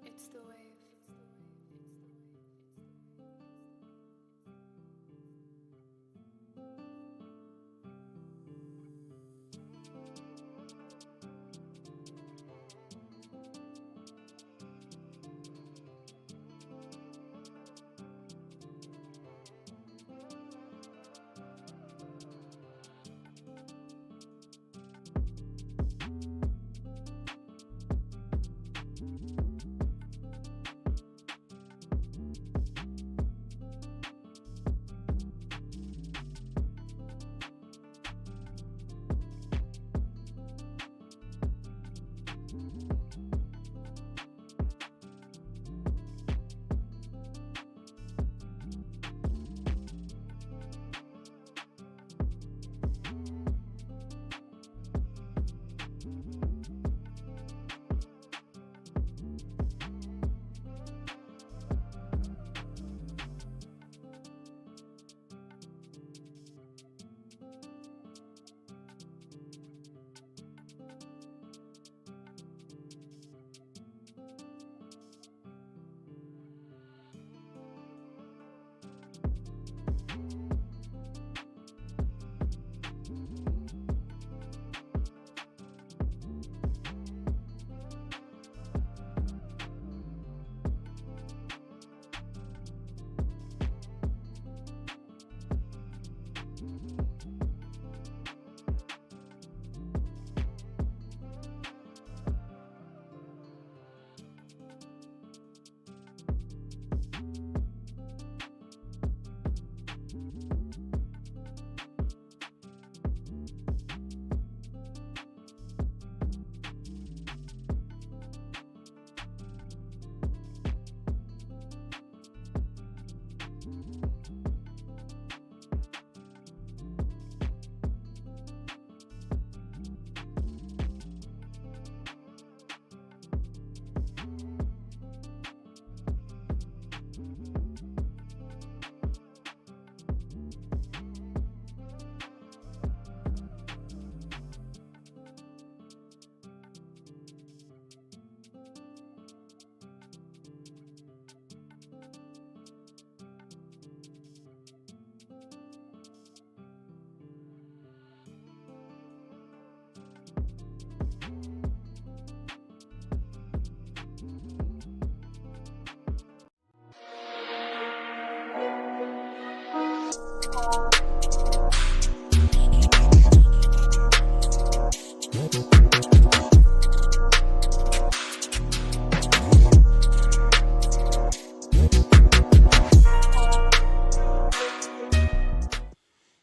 It's the wave.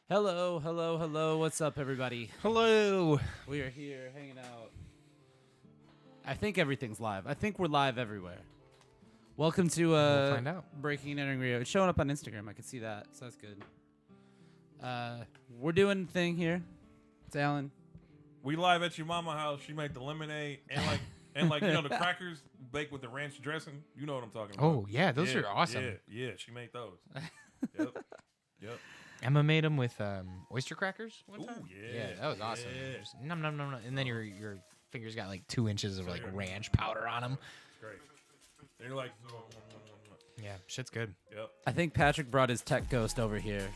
Hello, hello, hello. What's up, everybody? Hello. We are here hanging out. I think everything's live. I think we're live everywhere. Welcome to We'll find out. Breaking and Entering Rio. It's showing up on Instagram. I can see that, so that's good. We're doing a thing here. It's Alan. We live at your mama house. She made the lemonade and like you know the crackers baked with the ranch dressing. You know what I'm talking about. Oh yeah, those are awesome. Yeah, she made those. Yep. Yep. Emma made them with oyster crackers one Ooh, time. yeah, that was awesome. yeah. Just nom nom nom nom. And then your fingers got like 2 inches of like Yeah. ranch powder on them. Great. And you're like, Yeah, shit's good. yep. I think Patrick brought his tech ghost over here.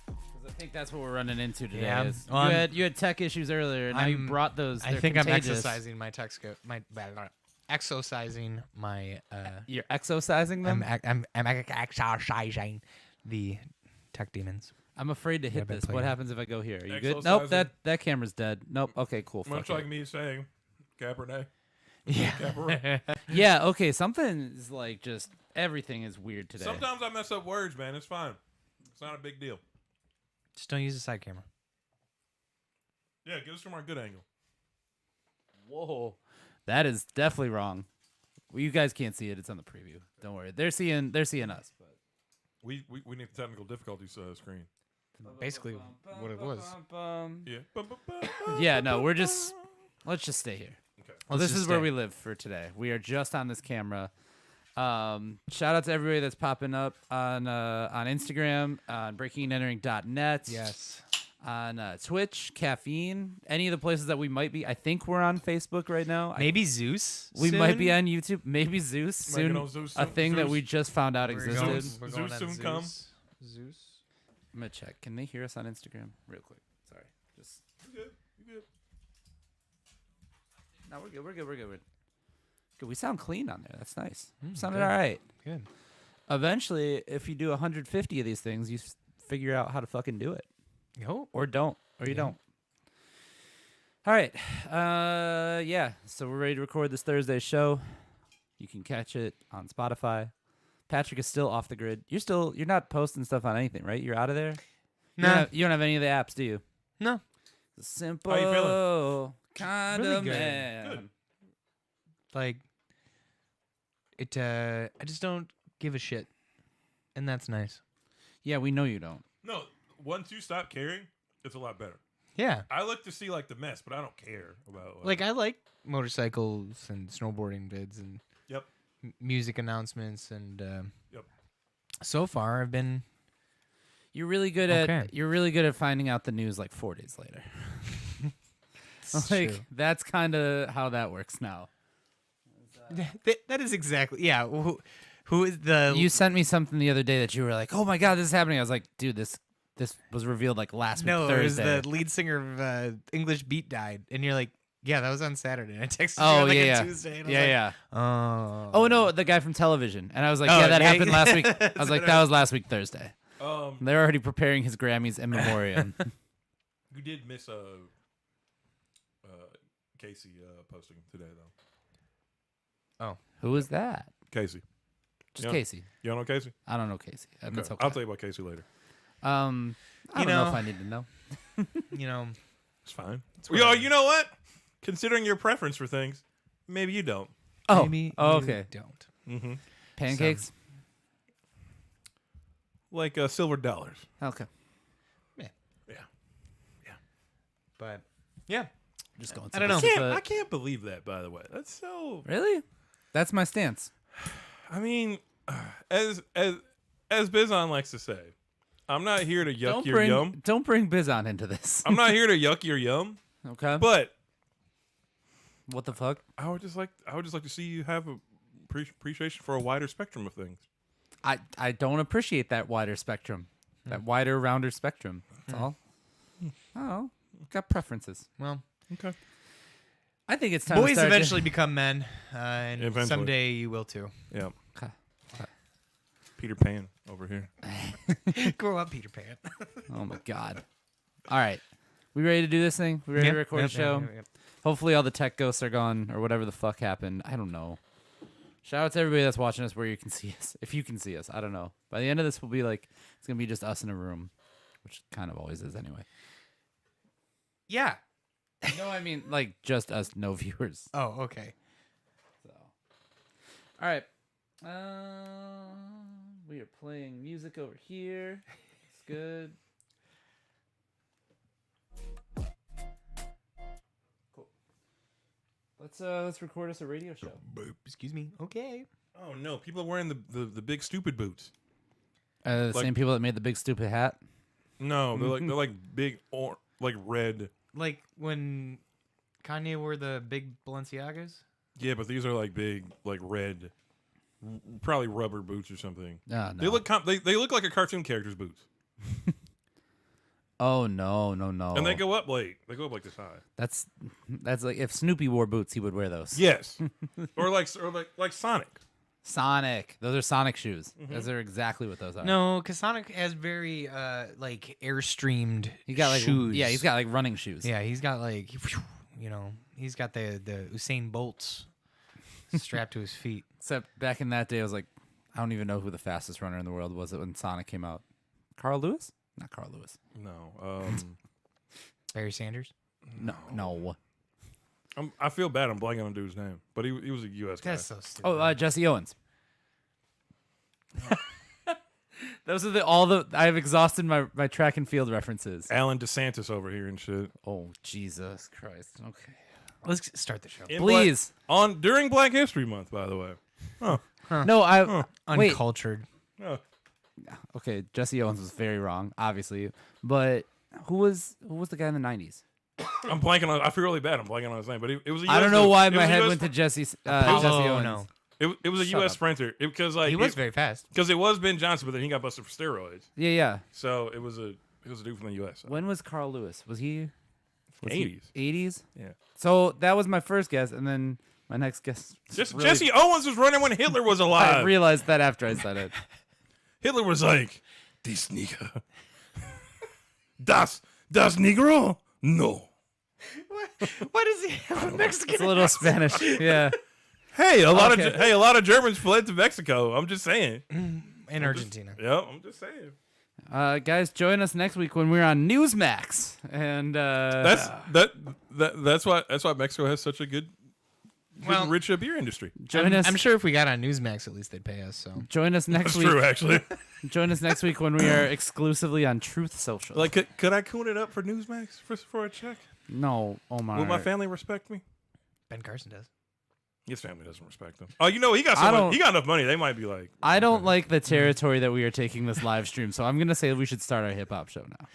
'Cause I think that's what we're running into today. Yeah, is well, you had tech issues earlier, and now you I'm- brought those. I They're think I'm contagious. exercising my exercising my You're exorcising them. I'm exercising the tech demons. I'm afraid to hit been this. What playing. happens if I go here? Are you good? Exorcising. Nope. That camera's dead. Nope. Okay. Cool. Much Fuck like it. me saying, Cabernet. Yeah. Cabaret. Yeah. Okay. Something is like just everything is weird today. Sometimes I mess up words, man. It's fine. It's not a big deal. Just don't use the side camera. Yeah, get us from our good angle. Whoa. That is definitely wrong. Well, you guys can't see it. It's on the preview. Don't worry. They're seeing us. But We need the technical difficulties screen. Basically, what it was. Yeah. Yeah. No. Let's just stay here. Okay. Well, Let's this just is where stay. we live for today. We are just on this camera. Shout out to everybody that's popping up on Instagram, on breakingandentering.net. Yes. On Twitch, Caffeine, any of the places that we might be. I think we're on Facebook right now. Maybe Zeus. We might be soon? on YouTube. Maybe Zeus Might get soon. on Zeus A soon. thing that Zeus. we just found out We're existed. going- Zeus. we're Zeus going on soon come. Zeus. I'm gonna check. Can they hear us on Instagram? Real quick. Sorry. Just You good? You good? no. We're good. We're good. We're good. Good. We sound clean on there. That's nice. Mm, Sounded good. all right. Good. Eventually, if you do 150 of these things, you figure out how to fucking do it, Yo. or don't, or you Yeah. don't. All right. Yeah. So we're ready to record this Thursday show. You can catch it on Spotify. Patrick is still off the grid. You're not posting stuff on anything, right? You're out of there. Nah. You don't have any of the apps, do you? No. Simple. How you feeling? Kind Really of good. man. Good. Like it. I just don't give a shit, and that's nice. Yeah, we know you don't. No, once you stop caring, it's a lot better. Yeah. I look to see like the mess, but I don't care about Like I like motorcycles and snowboarding vids and Yep. music announcements and. Yep. So far, I've been. You're really good Okay. at finding out the news like 4 days later. Like that's kind of how that works now. That is exactly Who is the You sent me something the other day that you were like, "Oh my god, this is happening." I was like, "Dude, this was revealed like last no? week It was Thursday." the lead singer of English Beat died, and you're like, yeah, that was on Saturday. And I texted you Oh on, like, yeah, on yeah, Tuesday, and I was yeah, like, yeah. Oh, Oh no, the guy from television, and I was like, Oh, "Yeah, that yeah, happened yeah. last week." I That's was like, what "That I- was last week Thursday." They're already preparing his Grammys in memoriam. You did miss Casey posting today though. Who is that? Casey, Just Yeah. Casey. you don't know Casey? I don't know Casey. And Okay. it's okay. I'll tell you about Casey later. I You don't know know- if I need to know. you know, It's fine. whatever. You know what? Considering your preference for things, maybe you don't. Oh, maybe oh, you okay. don't. Mm-hmm. Pancakes. Like silver dollars. Okay, But yeah, just going. I don't know. I can't believe that. By the way, that's so. Really? That's my stance. I mean, as Bizon likes to say, I'm not here to yuck your yum. Don't bring Bizon into this. I'm not here to yuck your yum. Okay. But What the fuck? I would just like to see you have a appreciation for a wider spectrum of things. I don't appreciate that wider spectrum, that wider, rounder spectrum. That's all. Oh, got preferences. well, Okay. I think it's time. to boys start eventually become men, and Eventually. someday you will too. Yeah. Okay. Peter Pan over here. Grow up, Peter Pan. Oh my god. All right, we ready to do this thing? We ready to record a show? Yep. Hopefully all the tech ghosts are gone or whatever the fuck happened. I don't know. Shout out to everybody that's watching us where you can see us. If you can see us, I don't know. By the end of this, we'll be like, it's going to be just us in a room, which kind of always is anyway. Yeah. No, I mean, like, just us, no viewers. Oh, okay. So, all right. We are playing music over here. It's good. Cool. Let's record us a radio show. Excuse me. Okay. Oh no, people are wearing the big stupid boots. The Like- same people that made the big stupid hat. No, they're like big or like red. Like when Kanye wore the big Balenciagas. Yeah, but these are like big, like red, probably rubber boots or something. No. They look they look like a cartoon character's boots, Oh no. and they go up like this high. That's like if Snoopy wore boots, he would wear those. Yes, or like Sonic. Sonic. Those are Sonic shoes. Those are exactly what those are. No, because Sonic has very like airstreamed he got like shoes. Yeah, he's got like running shoes. Yeah, he's got like he's got the Usain Bolts strapped to his feet. Except back in that day, I was like, I don't even know who the fastest runner in the world was when Sonic came out. Carl Lewis? Not Carl Lewis. No, Barry Sanders. No. I feel bad. I'm blanking on dude's name, but he was a U.S. guy. That's so stupid. Oh, Jesse Owens. Those are I've exhausted my track and field references. Alan DeSantis over here and shit. Oh, Jesus Christ. Okay. Let's start the show. In Please. during Black History Month, by the way. No, wait. Uncultured. Oh, Okay, Jesse Owens was very wrong, obviously. But who was the guy in the 90s? I'm blanking on. I feel really bad. I'm blanking on his name, but it was. A US I don't know why it was my a head US went to Jesse Oh Owens. no, It was a Shut U.S. up. sprinter because like he was very fast. because it was Ben Johnson, but then he got busted for steroids. Yeah. So it was a dude from the U.S. When was Carl Lewis? Was he 80s. 80s? Yeah. So that was my first guess, and then my next guess. really- Jesse Owens was running when Hitler was I alive. realized that after I said it. Hitler was like, "Die Sneaker, das Negro, no." Why does he have a Mexican? It's a little Spanish. Yeah. Hey, a lot Okay. of Germans fled to Mexico. I'm just saying. in Argentina. Yep, I'm just saying. Guys, join us next week when we're on Newsmax. And That's why Mexico has such a good Well, rich beer industry. join us. I'm sure if we got on Newsmax, at least they'd pay us. So Join us next That's week. true, actually. Join us next week when we are exclusively on Truth Social. Like, could I coon it up for Newsmax for a check? No, Omar. Will my family respect me? Ben Carson does. His family doesn't respect him. Oh, he got he got enough money. They might be like, I don't like the territory that we are taking this live stream, so I'm gonna say we should start our hip hop show now.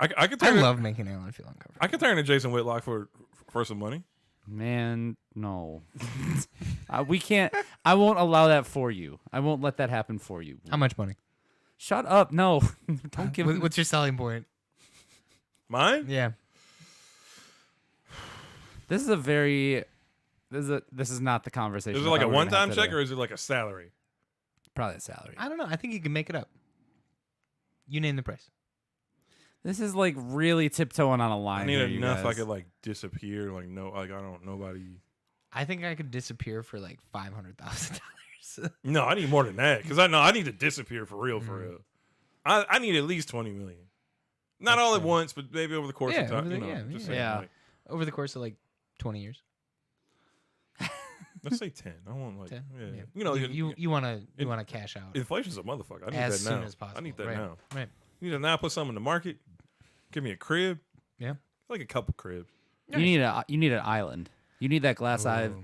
I could I turn. love making Alan feel uncomfortable. I could turn to Jason Whitlock for some money. Man, no. We can't. I won't allow that for you. I won't let that happen for you. How much money? Shut up. No. Don't give me. What's your selling point? Mine? Yeah. This is a very. This is not the conversation. Is it I like a thought we were gonna one-time have check today. or is it like a salary? Probably a salary? I don't know. I think you can make it up. You name the price. This is like really tiptoeing on a line. I need here, you enough I guys. could like disappear. Like I don't nobody. I think I could disappear for like $500,000. No, I need more than that because I need to disappear for real. For real, I need at least 20 million. Not all at once, but maybe over the course Yeah, of time. over You the- know, yeah, just yeah. saying, Yeah. like, Over the course of like 20 years. let's say 10. I want like 10? yeah. Yeah. You know, you want to cash out inflation's a motherfucker. I need as that now. soon as possible. I need that right. now. Right. You need to now put something in the market. Give me a crib, Yeah. like a couple cribs. You need an island. You need that glass onion.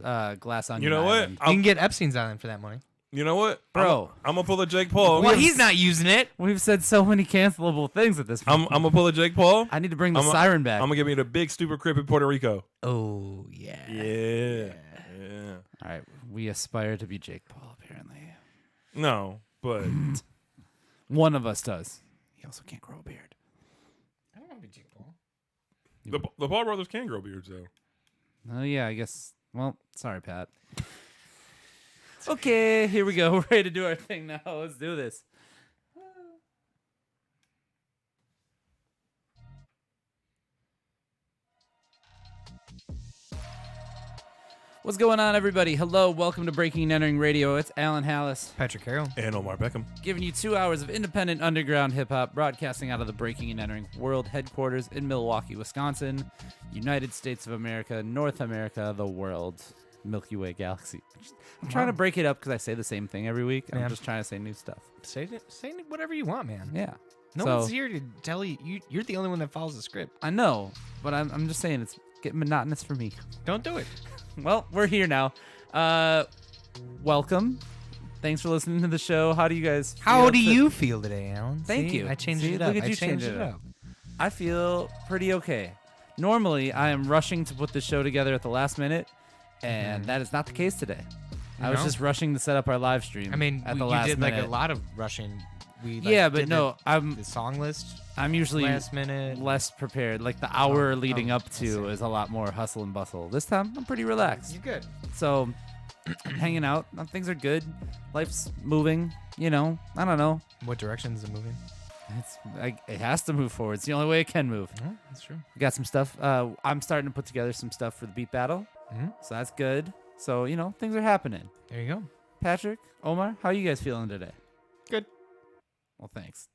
You know what? island. You can get Epstein's Island for that money. You know what, Bro. I'm gonna pull a Jake Paul. Well, he's not using it. We've said so many cancelable things at this point. I'm gonna pull a Jake Paul. I need to bring the I'm a- siren back. I'm gonna give me the big stupid crib in Puerto Rico. Oh, yeah. Yeah. All right, we aspire to be Jake Paul. Apparently, No, but one of us does. He also can't grow a beard. I don't want to be Jake Paul. the Paul brothers can grow beards though. Oh yeah, I guess. Well, sorry, Pat. Okay, here we go. We're ready to do our thing now. Let's do this. What's going on, everybody? Hello, welcome to Breaking and Entering Radio. It's Alan Hallis, Patrick Carroll. And Omar Beckham. giving you 2 hours of independent underground hip hop, broadcasting out of the Breaking and Entering World headquarters in Milwaukee, Wisconsin, United States of America, North America, the world, Milky Way galaxy. I'm trying to break it up because I say the same thing every week. I'm Yeah. just trying to say new stuff. Say whatever you want, man. Yeah. No So- one's here to tell you. You're the only one that follows the script. I know, but I'm just saying getting monotonous for me. Don't do it. Well, we're here now. Welcome. Thanks for listening to the show. How do you guys feel How do to- you feel today, Alan? Thank See, you. I changed See, it up. look at I you changed changing it it up. I feel pretty okay. Normally, I am rushing to put the show together at the last minute, and that is not the case today. I was No? just rushing to set up our live stream. I mean, at the you last did minute. like a lot of rushing. We Yeah, but did no, the song list I'm usually last minute. less prepared. Like the hour Oh, leading oh, up I to see. is a lot more hustle and bustle. This time, I'm pretty relaxed. You're good. So, I'm hanging out. Things are good. Life's moving. You know, I don't know. What direction is it moving? It has to move forward. It's the only way it can move. Oh, that's true. We got some stuff. I'm starting to put together some stuff for the beat battle. Mhm. So that's good. So, you know, things are happening. There you go. Patrick, Omar, how are you guys feeling today? Good. Well, thanks.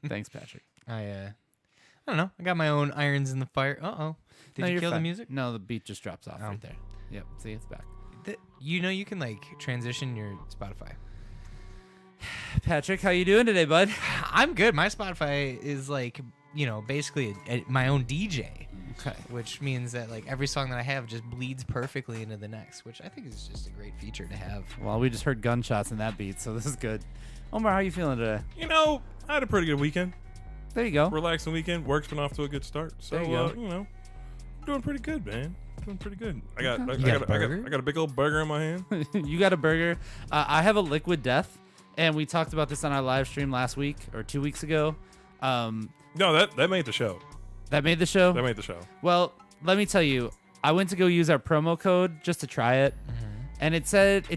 Thanks, Patrick. I don't know. I got my own irons in the fire. Uh-oh. Did No, you you're kill the fine. music? No, the beat just drops off Oh. right there. Yep. See, it's back. You know you can like transition your Spotify. Patrick, how you doing today, bud? I'm good. My Spotify is like, basically my own DJ, Okay. which means that like every song that I have just bleeds perfectly into the next, which I think is just a great feature to have. Well, we just heard gunshots in that beat, so this is good. Omar, how you feeling today? You know, I had a pretty good weekend. There you go. Relaxing weekend. Work's been off to a good start. So, There you go. you know, doing pretty good, man. Doing pretty good. I got, Okay. I, You got a burger? I got a big old burger in my hand. You got a burger. I have a Liquid Death, and we talked about this on our live stream last week or 2 weeks ago. No, that made the show. That made the show. That made the show. Well, let me tell you, I went to go use our promo code just to try it, and it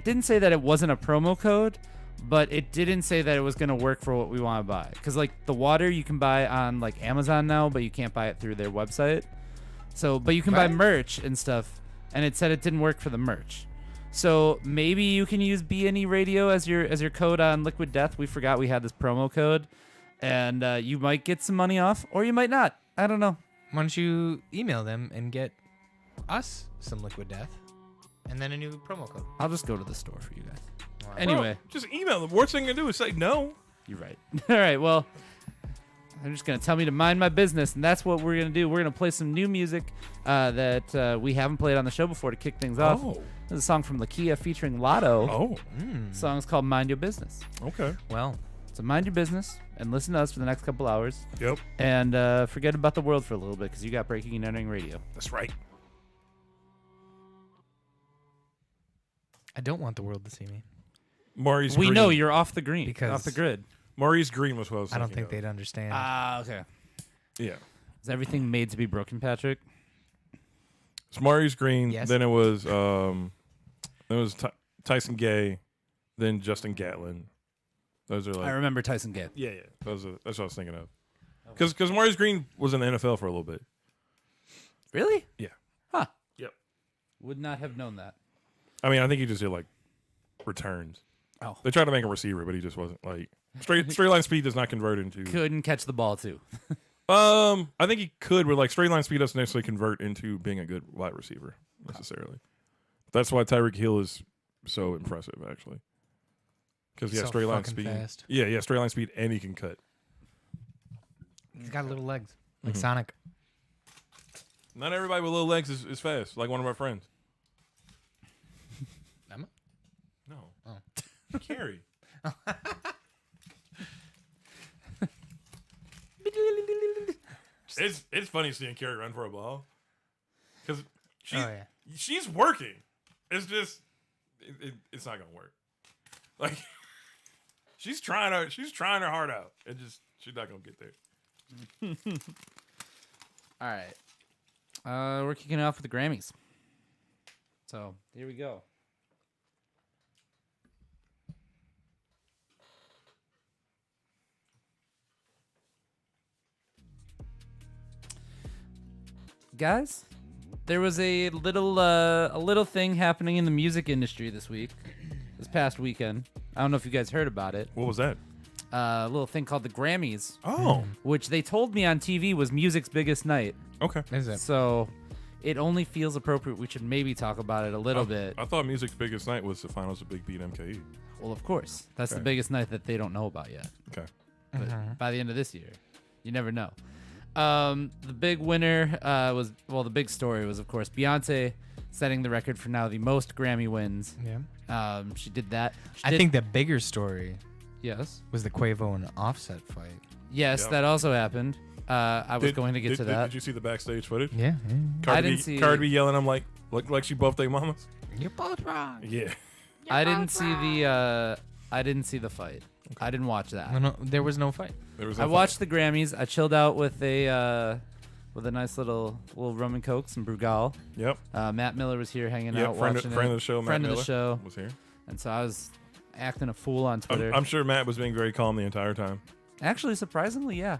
didn't say that it wasn't a promo code, but it didn't say that it was gonna work for what we want to buy. Cause like the water you can buy on like Amazon now, but you can't buy it through their website. So, but you can buy What? merch and stuff, and it said it didn't work for the merch. So maybe you can use BNE Radio as your code on Liquid Death. We forgot we had this promo code, and you might get some money off, or you might not. I don't know. Why don't you email them and get us some Liquid Death and then a new promo code? I'll just go to the store for you guys. Wow. Anyway. Bro, just email them. Worst thing you can do is say no. You're right. All right. Well, they're just going to tell me to mind my business, and that's what we're going to do. We're going to play some new music that we haven't played on the show before to kick things off. Oh. This is a song from Lakia featuring Lotto. Oh. The song's called Mind Your Business. Okay. Well, So mind your business and listen to us for the next couple hours. Yep. And forget about the world for a little bit because you got Breaking and Entering Radio. That's right. I don't want the world to see me. Maurice We Green. know you're off the green, Because- off the grid. Maurice Green was what I was I don't thinking think they'd understand. Ah, okay. of. Yeah. Is everything made to be broken, Patrick? It's Maurice Green. Yes. Then it was Tyson Gay, then Justin Gatlin. Those are I like remember Tyson Gay. yeah. That's what I was thinking of. Because Maurice Green was in the NFL for a little bit. Really? Yeah. Huh. Yep. Would not have known that. I mean, I think he just did like returns. Oh. They tried to make him a receiver, but he just wasn't like straight line speed does not convert into. Couldn't catch the ball, too. I think he could, but like straight line speed doesn't necessarily convert into being a good wide receiver necessarily. That's why Tyreek Hill is so impressive, actually. Because he has So straight line fucking speed. fast. Yeah, straight line speed, and he can cut. He's got little legs, like Mhm. Sonic. Not everybody with little legs is fast, like one of our friends. Emma? No. Oh. Carrie. It's funny seeing Carrie run for a ball. Because she's working. It's just it's not gonna work. Like she's trying her heart out. She's not gonna get there. All right. We're kicking it off with the Grammys. So here we go. Guys, there was a little thing happening in the music industry this past weekend. I don't know if you guys heard about it. What was that? A little thing called the Grammys, Oh. which they told me on TV was music's biggest night. Okay. Is it? So it only feels appropriate we should maybe talk about it a little bit. I thought music's biggest night was the finals of Big Beat MKE. Well, of course. That's the Okay. biggest night that they don't know about yet. Okay. But by the end of this year, you never know. The big winner the big story was, of course, Beyonce setting the record for now the most Grammy wins. Yeah. She did that. I think the bigger story Yes. was the Quavo and Offset fight. Yes, Yep. that also happened. I was going to get to that. Did you see the backstage footage? Yeah. I didn't see- Cardi B yelling, "I'm like she both their mamas." You're both wrong. Yeah. I didn't see the fight. I didn't watch that. No, there was no fight. There was I watched the Grammys. I chilled out with a nice little rum and coke, some Brugal. Yep. Matt Miller was here hanging Yep. out, Friend watching of the show. Matt friend of Miller the show, was here. and so I was acting a fool on Twitter. I'm sure Matt was being very calm the entire time. Actually, surprisingly, yeah.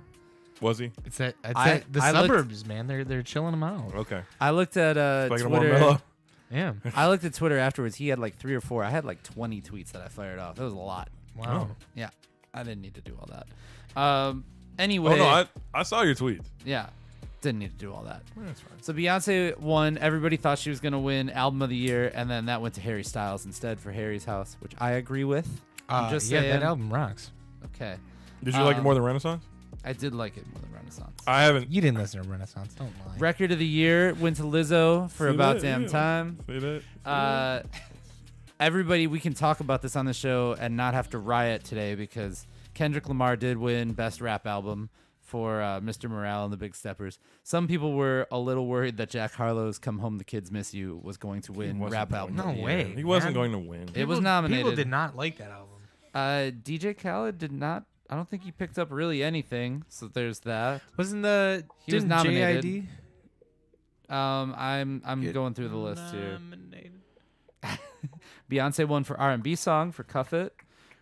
Was he? It's the I looked- suburbs, man. They're chilling them out. Okay. I looked at Expecting more Twitter. mellow. Yeah. I looked at Twitter afterwards. He had like 3 or 4. I had like 20 tweets that I fired off. That was a lot. Wow. Yeah, I didn't need to do all that. Anyway, Oh no, I saw your tweet. yeah, didn't need to do all that. That's fine. So Beyonce won. Everybody thought she was gonna win Album of the Year, and then that went to Harry Styles instead for Harry's House, which I agree with. I'm just yeah, saying. that album rocks. Okay, Did you like it more than Renaissance? I did like it more than Renaissance. I haven't. You didn't listen to Renaissance. Don't lie. Record of the Year went to Lizzo for See About that? Damn Yeah. Time. See that? Everybody, we can talk about this on the show and not have to riot today because Kendrick Lamar did win Best Rap Album for Mr. Morale and the Big Steppers. Some people were a little worried that Jack Harlow's Come Home the Kids Miss You was going to win wasn't Rap going Album. to. of the No Year. way. He wasn't man. going to win. It was nominated. People did not like that album. DJ Khaled did not. I don't think he picked up really anything. So there's that. Wasn't the He was didn't nominated. JID? I'm going through the list here. Nominated. Beyonce won for R&B song for Cuff It.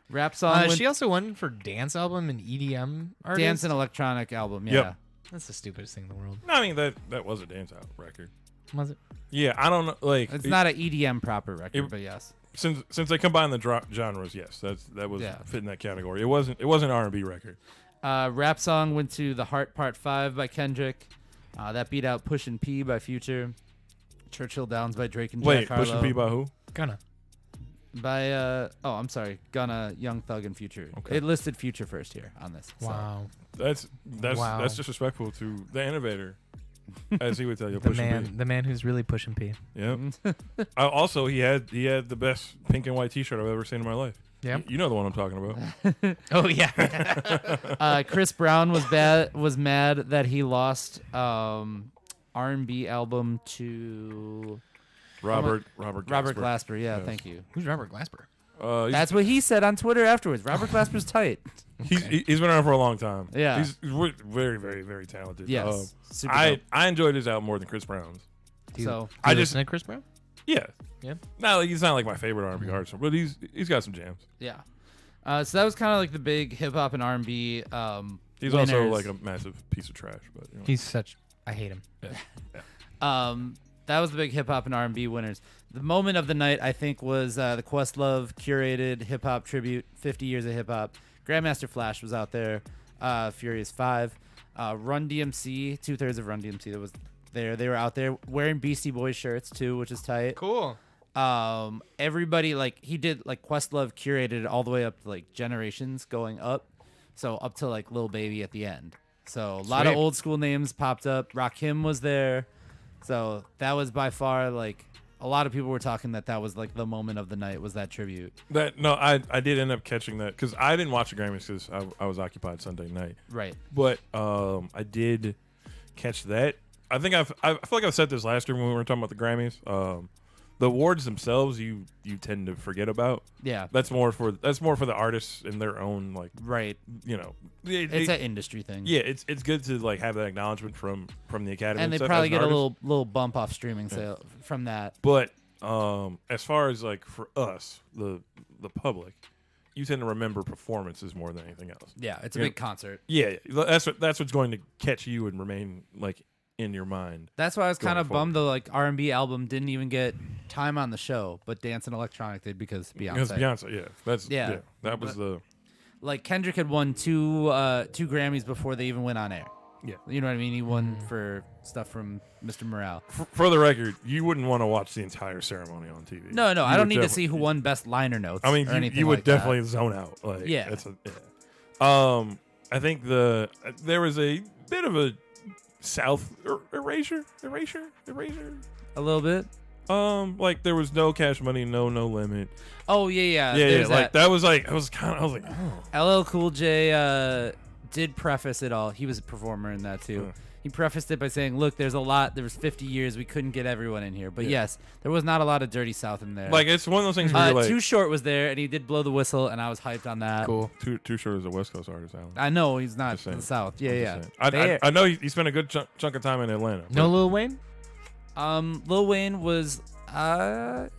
Rap song went She also won for dance album and EDM artist. dance and electronic album. Yeah. Yep. That's the stupidest thing in the world. No, I mean that was a dance out record. Was it? Yeah, I don't know. Like It's not an EDM proper record, it- but yes. since they combine the genres. Yes, that was Yeah. fit in that category. It wasn't an R&B record. Rap song went to The Heart Part 5 by Kendrick. That beat out Pushin' P by Future. Churchill Downs by Drake and Wait, Jack Harlow. Pusha P by who? Gonna. By I'm sorry, Gunna, Young Thug, and Future. Okay. It listed Future first here on this. so. Wow. That's Wow. that's disrespectful to the innovator, as he would tell you. The Pusha P. the man who's really pushing P. Yep. Also, he had the best pink and white T-shirt I've ever seen in my life. Yeah. You know the one I'm talking about. Oh yeah. Chris Brown was mad that he lost R&B album to Robert Robert Glasper. Glasper. Yeah, Yes. thank you. Who's Robert Glasper? That's what he said on Twitter afterwards. Robert Glasper's tight. he's been around for a long time. Yeah. He's very, very, very talented. Yes. Super I dope. enjoyed his album more than Chris Brown's. So I I just- listen to Chris Brown. Yeah. Yeah. Not like he's not like my favorite R&B artist, but he's got some jams. yeah. So that was kind of like the big hip hop and R&B. He's also winners. like a massive piece of trash, but you know. He's such. I hate him. That was the big hip hop and R&B winners. The moment of the night, I think, was the Questlove curated hip hop tribute, 50 years of hip hop. Grandmaster Flash was out there. Furious 5. Run DMC, 2/3 of Run DMC that was there. They were out there wearing Beastie Boys shirts too, which is tight. Cool. Everybody, like, he did, like, Questlove curated it all the way up to like Generations going up, so up to like Lil Baby at the end. So a lot of Sweet. old school names popped up. Rakim was there, so that was by far like a lot of people were talking that was like the moment of the night was that tribute. I did end up catching that because I didn't watch the Grammys because I was occupied Sunday night. Right. But I did catch that. I think I feel like I've said this last year when we were talking about the Grammys. The awards themselves, you tend to forget about. Yeah. That's more for the artists in their own, like, Right. you know. It's an industry thing. Yeah, it's good to like have that acknowledgement from the Academy, And they stuff probably as get an a artist. little bump off streaming sale from that. But as far as like for us, the public, you tend to remember performances more than anything else. Yeah, it's a Yeah. big concert. Yeah, that's what's going to catch you and remain like in your mind. That's why I was Going kind of forward. bummed the like R&B album didn't even get time on the show, but Dance and Electronic did because Beyonce. It's Beyonce, yeah. That's Yeah. that was the Like Kendrick had won two Grammys before they even went on air. yeah. You know what I mean? He won for stuff from Mr. Morale. For the record, you wouldn't want to watch the entire ceremony on TV. No, You I don't would need to defi- see who won best liner notes. I mean, or anything you would like that. definitely zone out. Like, Yeah. I think there was a bit of a South erasure. A little bit. Like there was no Cash Money, no Limit. Oh yeah. Yeah, There's like that was like I was like, oh. LL Cool J did preface it all. He was a performer in that too. He prefaced it by saying, "Look, there was 50 years we couldn't get everyone in here, but yes, there was not a lot of Dirty South in there. Like it's one of those things where you're like, Too Short was there, and he did blow the whistle, and I was hyped on that. Cool. Too Short is a West Coast artist, Alan. I know he's not Just saying. in the South. Yeah, I'm yeah. just saying. I know he spent a good chunk of time in Atlanta. No Lil Wayne? Lil Wayne was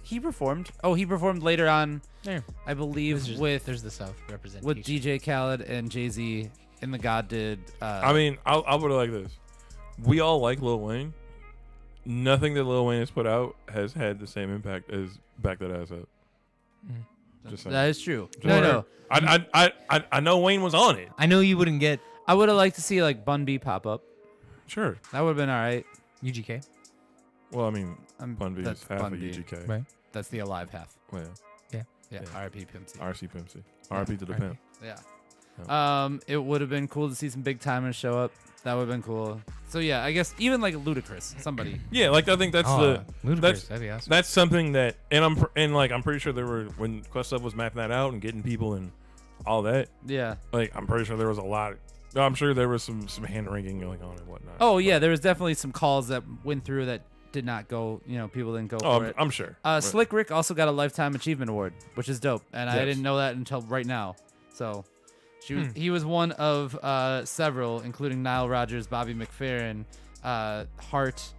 he performed. Oh, he performed later on. There. I believe There's the South representation. with DJ Khaled and Jay-Z in the God did. I mean, I'll put it like this: we all like Lil Wayne. Nothing that Lil Wayne has put out has had the same impact as Back That Ass Up. Just saying. That is true. Just No. I know Wayne was on it. I know you wouldn't get I would have liked to see like Bun B pop up. Sure. That would have been all right. UGK. Well, I mean, Um, Bun B is that's half Bun of B. UGK. Right. That's the alive half. Well, Yeah. Yeah. R.I.P. Pimp C. RC Pimp C. RP to the RIP. pimp. Yeah. It would have been cool to see some big timers show up. That would have been cool. So yeah, I guess even like Ludacris, somebody. Yeah, like I think that's Ludacris. That'd be awesome. that's something that, and I'm pretty sure there were when Questlove was mapping that out and getting people and all that. Yeah. Like I'm pretty sure there was a lot. I'm sure there was some hand wringing going on and whatnot. Oh yeah, there was definitely some calls that went through that did not go. You know, people didn't go for it. I'm sure. Right. Slick Rick also got a Lifetime Achievement Award, which is dope, and I Yes. didn't know that until right now. So, he was one of several, including Nile Rodgers, Bobby McFerrin, Hart,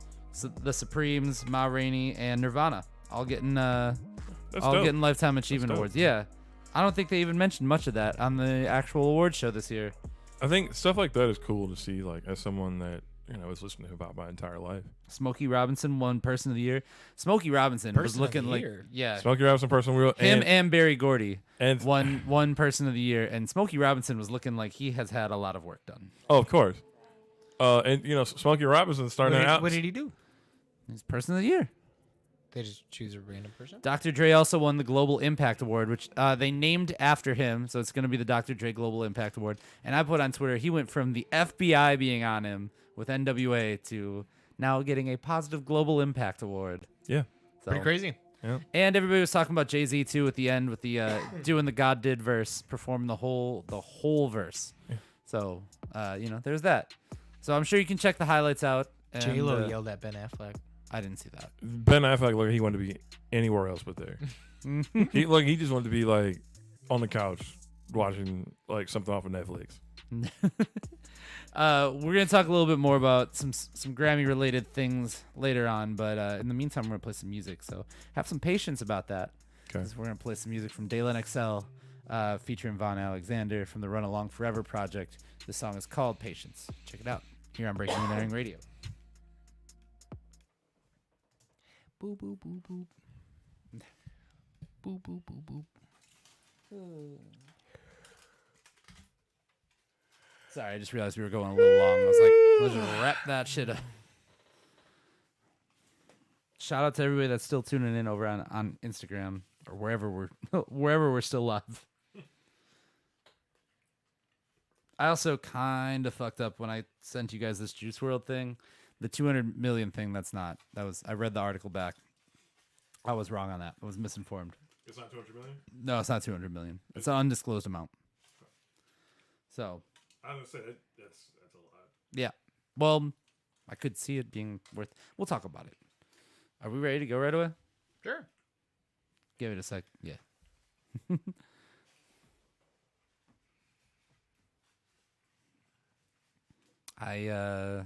the Supremes, Ma Rainey, and Nirvana, all getting That's dope. getting Lifetime Achievement dope. Awards. Yeah, I don't think they even mentioned much of that on the actual award show this year. I think stuff like that is cool to see. Like as someone that has listened to hip hop my entire life. Smokey Robinson won Person of the Year. Smokey Robinson was Person of looking the like Year? Smokey Robinson, Person Real, him and Barry Gordy and won Person of the Year, and Smokey Robinson was looking like he has had a lot of work done. oh, of course. And Smokey Robinson starting out. What did he do? He's Person of the Year. They just choose a random person? Dr. Dre also won the Global Impact Award, which they named after him, so it's going to be the Dr. Dre Global Impact Award. And I put on Twitter, he went from the FBI being on him with NWA to now getting a positive Global Impact Award. Yeah. So, Pretty crazy. Yeah. And everybody was talking about Jay-Z too at the end with the doing the God Did verse, performing the whole verse. Yeah. So there's that. So I'm sure you can check the highlights out. And, J-Lo yelled at Ben Affleck. I didn't see that. Ben Affleck, he wanted to be anywhere else but there. he just wanted to be like on the couch watching like something off of Netflix. We're gonna talk a little bit more about some Grammy related things later on, but in the meantime, we're gonna play some music. So have some patience about that. Okay. 'Cause we're gonna play some music from Daylen XL, featuring Von Alexander from the Run Along Forever project. The song is called Patience. Check it out here on Breaking and Entering Radio. Boop, boop, boop, boop. Boop, boop, boop, boop. Sorry, I just realized we were going a little long. I was like, let's just wrap that shit up. Shout out to everybody that's still tuning in over on Instagram or wherever we're still live. I also kind of fucked up when I sent you guys this Juice WRLD thing. The 200 million thing, I read the article back. I was wrong on that. I was misinformed. It's not 200 million? No, it's not 200 million. It's an undisclosed amount. So, I was going to say that's a lot. yeah. Well, I could see it being worth. We'll talk about it. Are we ready to go right away? Sure. Give it a sec. Yeah. I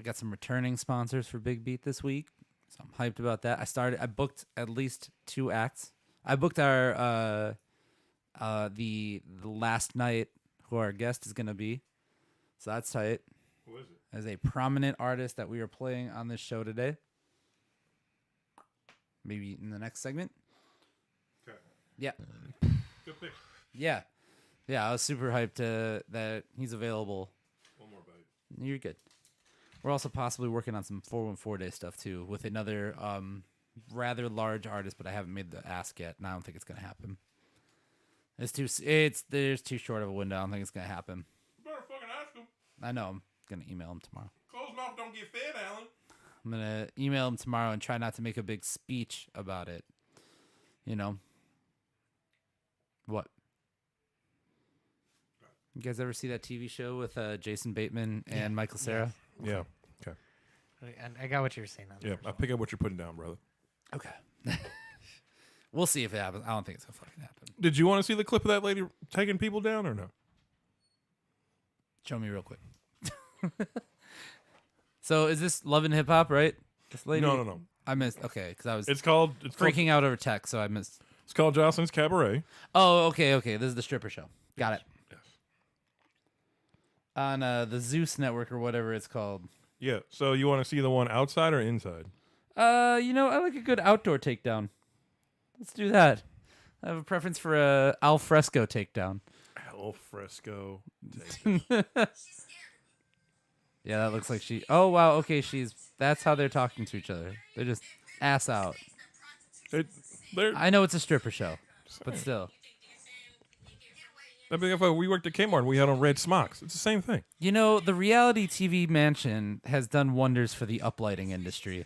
got some returning sponsors for Big Beat this week, so I'm hyped about that. I booked at least 2 acts. I booked our the last night who our guest is gonna be, so that's tight. Who is it? As a prominent artist that we are playing on this show today. Maybe in the next segment. Okay. Yeah. Good pick. Yeah. I was super hyped that he's available. One more bite. You're good. We're also possibly working on some 414 day stuff too with another rather large artist, but I haven't made the ask yet, and I don't think it's gonna happen. There's too short of a window. I don't think it's gonna happen. You better fucking ask him. I know. I'm gonna email him tomorrow. mouth don't get fed, Alan. I'm gonna email him tomorrow and try not to make a big speech about it. You know. What? You guys ever see that TV show with Jason Bateman and Michael Cera? Yeah. Okay. I got what you were saying. Yeah, I pick up what you're putting down, brother. Okay. We'll see if it happens. I don't think it's gonna fucking happen. Did you want to see the clip of that lady taking people down or no? Show me real quick. So is this Love and Hip Hop, right? This lady? No. I missed. Okay, because I was It's called freaking out over text, so I missed. It's called Jocelyn's Cabaret. Oh, okay. This is the stripper show. Got it. Yes. On the Zeus network or whatever it's called. Yeah. So you want to see the one outside or inside? You know, I like a good outdoor takedown. Let's do that. I have a preference for a al fresco takedown. Al fresco. Yeah, that looks like she. Oh wow. Okay, that's how they're talking to each other. They're just ass out. They're I know it's a stripper show, but still. I mean, if we worked at Kmart and we had on red smocks, it's the same thing. You know, the reality TV mansion has done wonders for the uplighting industry.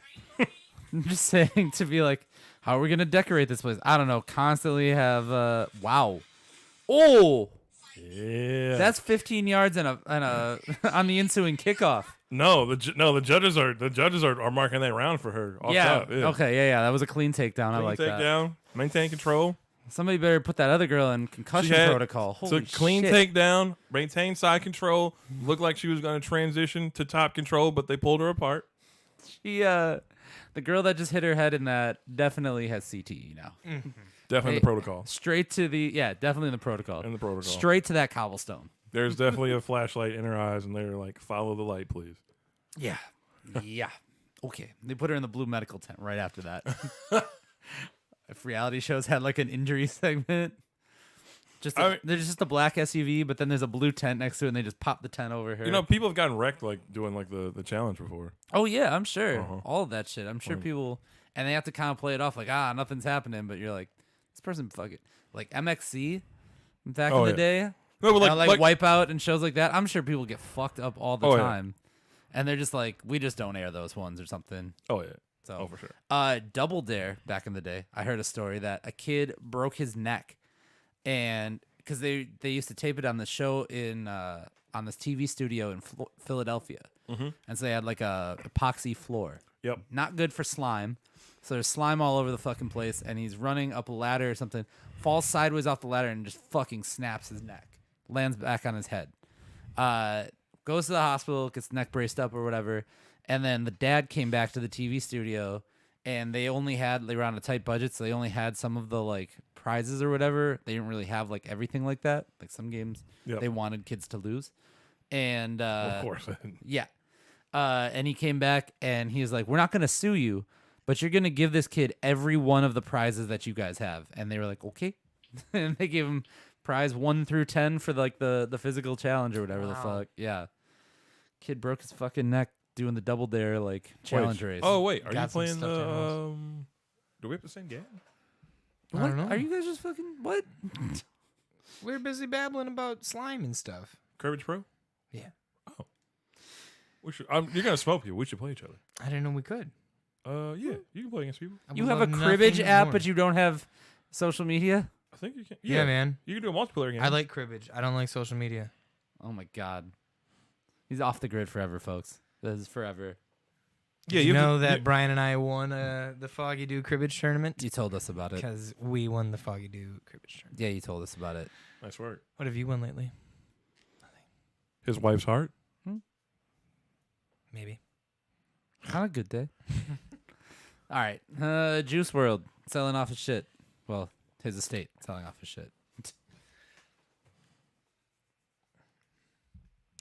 I'm just saying, to be like, how are we going to decorate this place? I don't know. Constantly have, wow. Oh, Yeah. that's 15 yards and a on the ensuing kickoff. No, the judges are marking that round for her. Off top. Okay. Yeah. That was a clean takedown. I Clean like that. takedown, maintain control. Somebody better put that other girl in concussion protocol. Holy So clean shit. takedown, maintain side control. Looked like she was going to transition to top control, but they pulled her apart. She, the girl that just hit her head in that definitely has CTE now. Definitely Hey, the protocol. Straight to definitely in the protocol. In the protocol. Straight to that cobblestone. There's definitely a flashlight in her eyes, and they're like, "Follow the light, please." Yeah. Yeah. Okay. They put her in the blue medical tent right after that. If reality shows had like an injury segment, there's just a black SUV, but then there's a blue tent next to it, and they just pop the tent over her. You know, people have gotten wrecked like doing like the challenge before. Oh yeah, I'm sure. Uh-huh. All of that shit. I'm sure people, and they have to kind of play it off like, nothing's happening, but you're like, this person fucking like MXC back in the day. No, but Like Wipeout and shows like that. I'm sure people get fucked up all the Oh, yeah. time, and they're just like, we just don't air those ones or something. Oh yeah. So, Oh, for sure. Double Dare back in the day, I heard a story that a kid broke his neck, and because they used to tape it on the show on this TV studio in Philadelphia, and so they had like a epoxy floor. Yep. Not good for slime. So there's slime all over the fucking place, and he's running up a ladder or something, falls sideways off the ladder, and just fucking snaps his neck, lands back on his head. Goes to the hospital, gets neck braced up or whatever. And then the dad came back to the TV studio, and they were on a tight budget, so they only had some of the like prizes or whatever. They didn't really have like everything like that. Like some games, they wanted kids to lose. And Of course. yeah. And he came back and he was like, "We're not gonna sue you, but you're gonna give this kid every one of the prizes that you guys have." And they were like, "Okay." And they gave him prize 1 through 10 for like the physical challenge or whatever the fuck. Yeah. Kid broke his fucking neck doing the Double Dare like challenge race. Oh wait, are you Got some playing stuffed the? animals. Do we have the same game? What? I don't know. Are you guys just fucking what? We're busy babbling about slime and stuff. Cribbage Pro. Yeah. We should. You're gonna smoke you. We should play each other. I didn't know we could. Yeah, you can play against people. I You would have a love cribbage nothing app, more. but you don't have social media? I think you can. Yeah, man. You can do a multiplayer game. I like cribbage. I don't like social media. Oh my god. He's off the grid forever, folks. This is forever. Yeah, Did you have know to- that Brian and I won the Foggy Dew cribbage tournament? You told us about it. Because we won the Foggy Dew cribbage tournament. Yeah, you told us about it. Nice work. What have you won lately? His wife's heart. Maybe. Not a good day. All right. Juice World selling off his shit. Well, his estate selling off his shit.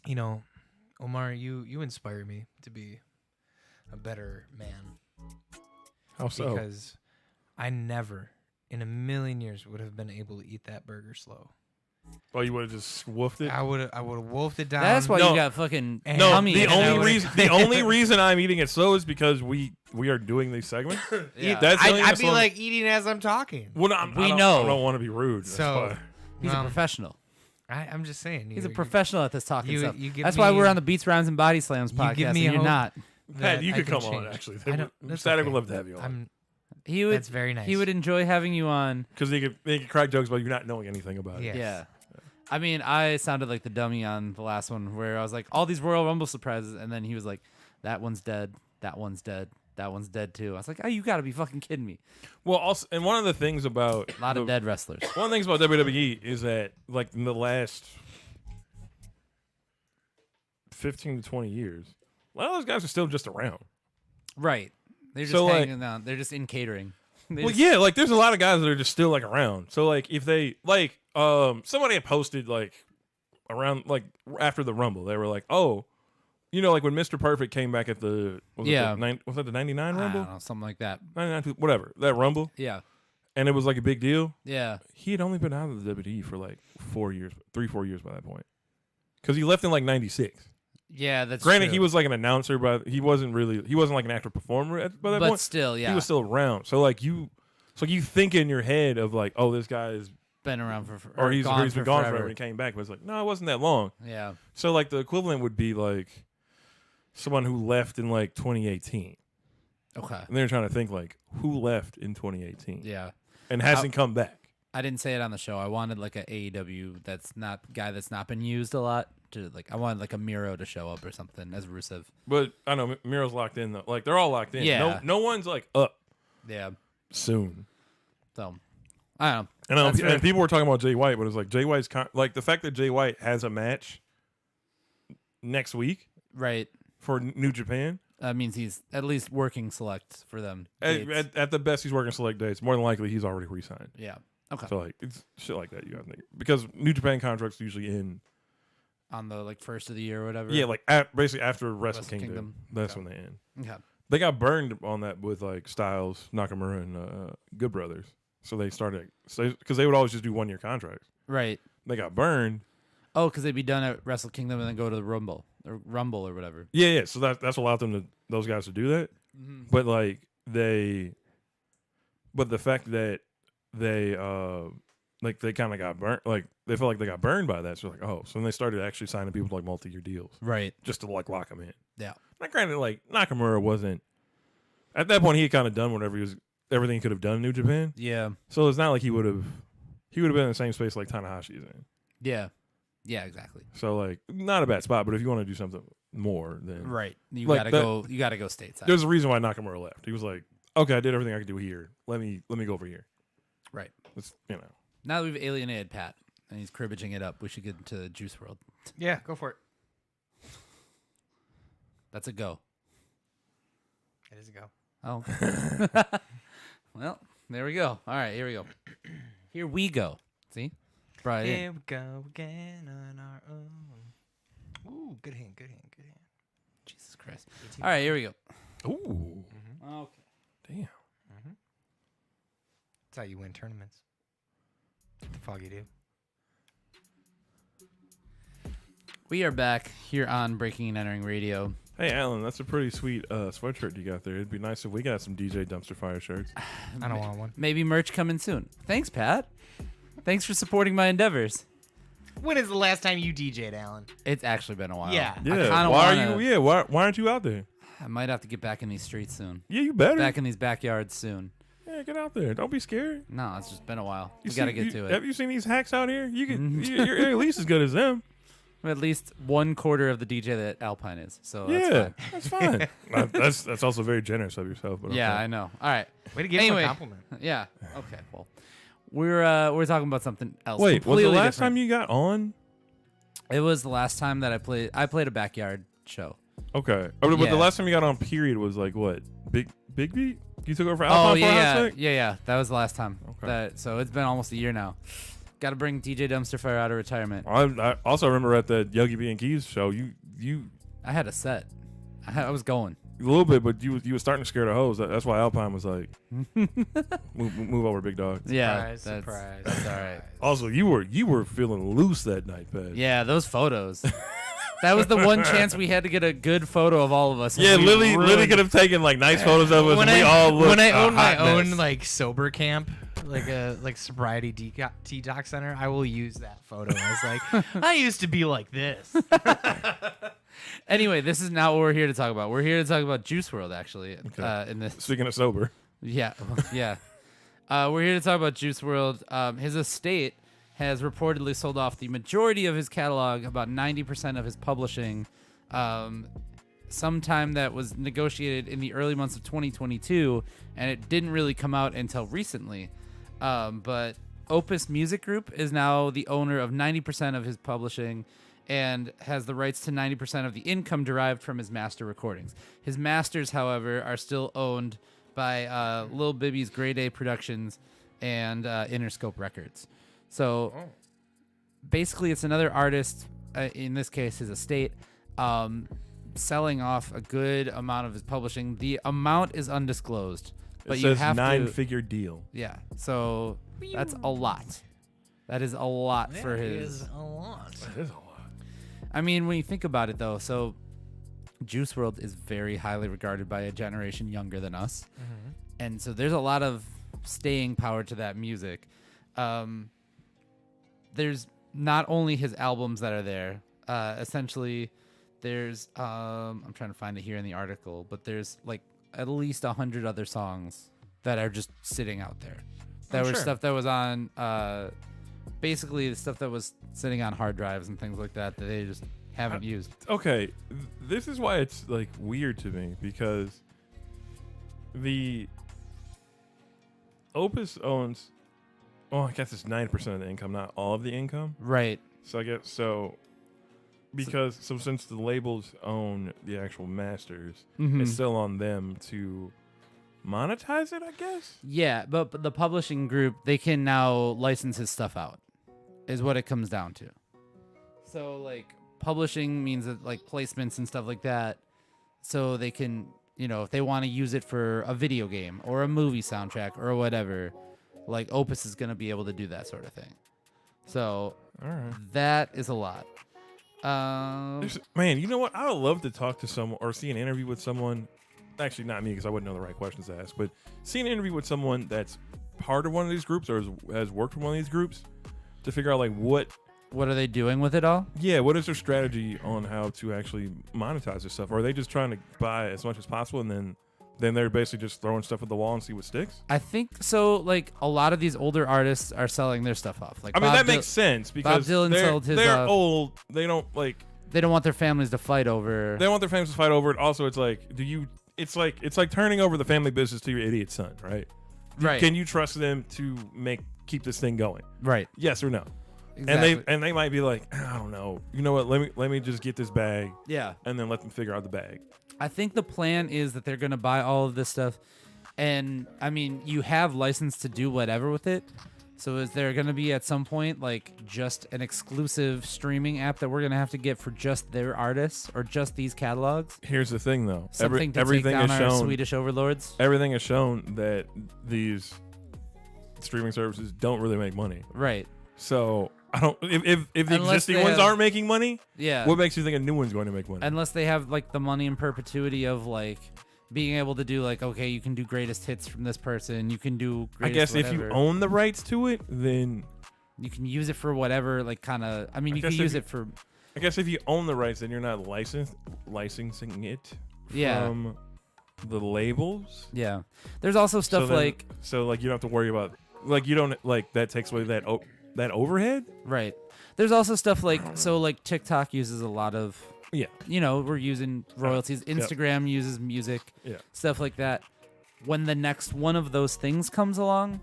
You know, Omar, you inspire me to be a better man. How so? Because I never in a million years would have been able to eat that burger slow. Oh, you would have just woofed it. I would have wolfed it down. That's why No. you got fucking And- No, tummy the issues. only reason I'm eating it slow is because we are doing these segments. Yeah. That's the only I'd be slow- like eating as I'm talking. Well, no, We I know. don't want to be rude. That's So- why. He's a Well, professional. I'm just saying. He's a professional at this talking you- stuff. you give That's why me- we're on the Beats, Rhymes, and Body Slams you podcast. give me and you're hope. not. Pat, you I could can come on. change. Actually, I don't- that's Static okay. would love to have you on He would. That's very nice. He would enjoy having you on. because they could crack jokes about you not knowing anything about it. Yes. Yeah. I mean, I sounded like the dummy on the last one where I was like, all these Royal Rumble surprises, and then he was like, that one's dead, that one's dead, that one's dead too. I was like, oh, you gotta be fucking kidding me. Well, also, and one of the things about A lot of dead wrestlers. one of the things about WWE is that, like, in the last 15 to 20 years, a lot of those guys are still just around. Right. They're just So, like- hanging out. They're just in catering. They Well, just- yeah, like, there's a lot of guys that are just still, like, around. So, like, if they, like, somebody had posted, like, around, like, after the Rumble, they were like, oh, you know, like, when Mr. Perfect came back at the, was that the 99 I Rumble? don't know, something like that. 99, whatever, that Rumble, Yeah. and it was, like, a big deal. Yeah. He had only been out of the WWE for, like, 4 years, 4 years by that point. Because he left in, like, 96. Yeah, that's Granted, true. he was like an announcer, but he wasn't like an active performer by that but point. still, yeah. He was still around. So like you think in your head of like, oh, this guy is, been around for or he's been gone forever. forever and came back. But it's like, no, it wasn't that long. Yeah. So like the equivalent would be like someone who left in like 2018, Okay. and they're trying to think like who left in 2018 Yeah. and hasn't come back. I didn't say it on the show. I wanted like a AEW that's not been used a lot to like. I wanted like a Miro to show up or something as Rusev. But I know Miro's locked in though. Like they're all locked in. Yeah. No one's like up Yeah. soon. So I don't know. And, That's fair. and people were talking about Jay White, but it's like Jay White's like the fact that Jay White has a match next week Right. for New Japan. That means he's at least working select for them. dates. At the best, he's working select dates. More than likely, he's already re-signed. Yeah. Okay. So like it's shit like that you have to think because New Japan contracts usually end. On the like first of the year or whatever. Yeah, like basically after Wrestle Wrestle Kingdom, Kingdom. that's Okay. when they end. Okay. They got burned on that with like Styles, Nakamura, and Good Brothers. So they started because they would always just do 1 year contracts. Right. They got burned. Oh, because they'd be done at Wrestle Kingdom and then go to the Rumble or whatever. Yeah. So that's allowed those guys to do that. Mm-hmm. But like but the fact that they like they kind of got burnt, like they felt like they got burned by that. So like, oh, so then they started actually signing people to like multi-year deals Right. just to like lock them in. Yeah. Now, granted, like Nakamura wasn't at that point. He had kind of done everything he could have done in New Japan. Yeah. So it's not like he would have been in the same space like Tanahashi's in. Yeah. Yeah. Exactly. So like, not a bad spot. But if you want to do something more, then Right. You Like gotta that- go. You gotta go stateside. there's a reason why Nakamura left. He was like, okay, I did everything I could do here. Let me go over here. Right. It's you know. Now that we've alienated Pat and he's cribbaging it up, we should get into Juice World. Yeah, go for it. That's a go. It is a go. Oh. Well, there we go. All right, here we go. Here we go. See? Brought it in. Here we go again on our own. Ooh, good hand, good hand, good hand. Jesus Christ. All right, here we go. Ooh, Okay. damn. That's how you win tournaments. What the fuck you do? We are back here on Breaking and Entering Radio. Hey, Alan, that's a pretty sweet sweatshirt you got there. It'd be nice if we got some DJ Dumpster Fire shirts. I don't want one. Maybe merch coming soon. Thanks, Pat. Thanks for supporting my endeavors. When is the last time you DJ'd, Alan? It's actually been a while. Yeah. I Yeah, kinda why wanna- are you? Yeah, why aren't you out there? I might have to get back in these streets soon. Yeah, you better. Back in these backyards soon. Yeah, get out there. Don't be scared. No, it's just been a while. You We got to see- get to Have it. you seen these hacks out here? You can. You're at least as good as them. I'm at least 1/4 of the DJ that Alpine is. So Yeah, that's fine. that's fine. that's also very generous of yourself. But Yeah, okay. I know. All right. Way to give Anyway. him a compliment. Yeah. Okay. Well, we're talking about something else. Wait, was the completely last different. time you got on? It was the last time that I played a backyard show. Okay, but Yeah. the last time you got on period was like what? Big Beat? You took over for Alpine for a hot yeah, sec? yeah. That was the last time. Okay. So it's been almost a year now. Got to bring DJ Dumpster Fire out of retirement. I also remember at the Yogi B and Keys show, you I had a set. I was going. a little bit, but you were starting to scare the hoes. That's why Alpine was like, move over, big dog. Yeah, Surprise, that's, surprise, that's all right. Also, you were feeling loose that night, Pat. Yeah, those photos. That was the one chance we had to get a good photo of all of us. and Yeah, we Lily ruined could have taken like nice photos of us, when and we I all looked when I a own my hot own mess. like sober camp, like a sobriety detox center, I will use that photo as like I used to be like this. Anyway, this is not what we're here to talk about. We're here to talk about Juice World, actually. In this, Speaking of sober, yeah, yeah. We're here to talk about Juice World. His estate has reportedly sold off the majority of his catalog, about 90% of his publishing. Sometime that was negotiated in the early months of 2022, and it didn't really come out until recently. But Opus Music Group is now the owner of 90% of his publishing and has the rights to 90% of the income derived from his master recordings. His masters, however, are still owned by Lil Bibby's Grade A Productions and Interscope Records. So basically, it's another artist, in this case, his estate, selling off a good amount of his publishing. The amount is undisclosed, but it you says have to. 9-figure deal. Yeah, so that's a lot. That is a lot for his. a lot. That is a lot. I mean, when you think about it, though, so Juice World is very highly regarded by a generation younger than us, and so there's a lot of staying power to that music. There's not only his albums that are there. Essentially, there's I'm trying to find it here in the article, but there's like at least 100 other songs that are just sitting out there. That were stuff that was on, basically the stuff that was sitting on hard drives and things like that they just haven't used. Okay, this is why it's like weird to me, because the Opus owns, well, I guess it's 9% of the income, not all of the income. Right. So I guess since the labels own the actual masters, it's still on them to monetize it, I guess. Yeah, but the publishing group, they can now license his stuff out, is what it comes down to. So like publishing means that like placements and stuff like that, so they can, if they want to use it for a video game or a movie soundtrack or whatever, like Opus is going to be able to do that sort of thing. So All right. that is a lot. Man, you know what? I would love to talk to someone or see an interview with someone. Actually, not me, because I wouldn't know the right questions to ask. But see an interview with someone that's part of one of these groups or has worked with one of these groups to figure out like what are they doing with it all? Yeah, what is their strategy on how to actually monetize this stuff? Or are they just trying to buy as much as possible and then they're basically just throwing stuff at the wall and see what sticks? I think so. Like a lot of these older artists are selling their stuff off. Like I mean, that makes sense because Bob Dylan sold his. They're old. They don't like. They don't want their families to fight over. They want their families to fight over it. Also, it's like, It's like turning over the family business to your idiot son, right? Right. Can you trust them to keep this thing going? Right. Yes or no? Exactly. And they might be like, I don't know. You know what? Let me just get this bag. Yeah. And then let them figure out the bag. I think the plan is that they're going to buy all of this stuff. And, I mean, you have license to do whatever with it. So is there going to be at some point, like, just an exclusive streaming app that we're going to have to get for just their artists or just these catalogs? Here's the thing, though. Something to everything take down is our shown, Swedish overlords? Everything has shown that these streaming services don't really make money. Right. So, I don't. If the Unless existing they ones have- aren't making money, Yeah. what makes you think a new one's going to make money? Unless they have, like, the money in perpetuity of, like, being able to do, like, okay, you can do greatest hits from this person. You can do I greatest guess if you whatever. own the rights to it, then You can use it for whatever, like, kind of. I mean, you can guess use if it for. I guess if you own the rights, then you're not licensing it Yeah. from the labels. Yeah. There's also stuff then- like. so like you don't have to worry about like you don't like that takes away that overhead. Right. There's also stuff like. So, like, TikTok uses a lot of. Yeah. We're using royalties. Instagram uses music. Yeah. Stuff like that. When the next one of those things comes along,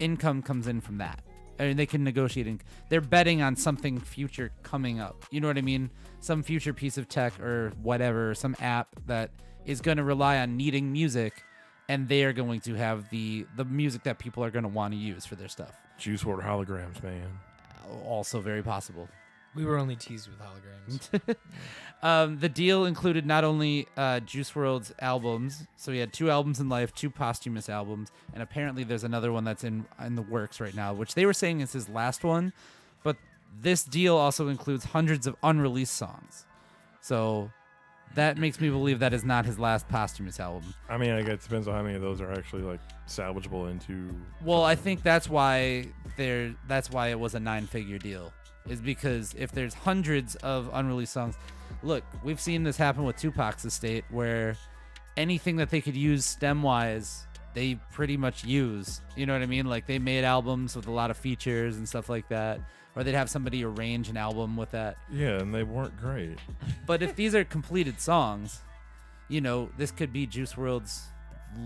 income comes in from that. I mean, they can negotiate. They're betting on something future coming up. You know what I mean? Some future piece of tech or whatever, some app that is going to rely on needing music, and they are going to have the music that people are going to want to use for their stuff. Juice WRLD holograms, man. Also very possible. We were only teased with holograms. The deal included not only Juice WRLD's albums, so he had 2 albums in life, 2 posthumous albums, and apparently there's another one that's in the works right now, which they were saying is his last one. But this deal also includes hundreds of unreleased songs. So that makes me believe that is not his last posthumous album. I mean, I guess it depends on how many of those are actually like salvageable into. Well, I think that's why it was a 9-figure deal. Is because if there's hundreds of unreleased songs, look, we've seen this happen with Tupac's estate, where anything that they could use stem-wise, they pretty much use. You know what I mean? Like, they made albums with a lot of features and stuff like that, or they'd have somebody arrange an album with that. Yeah, and they weren't great. But if these are completed songs, you know, this could be Juice WRLD's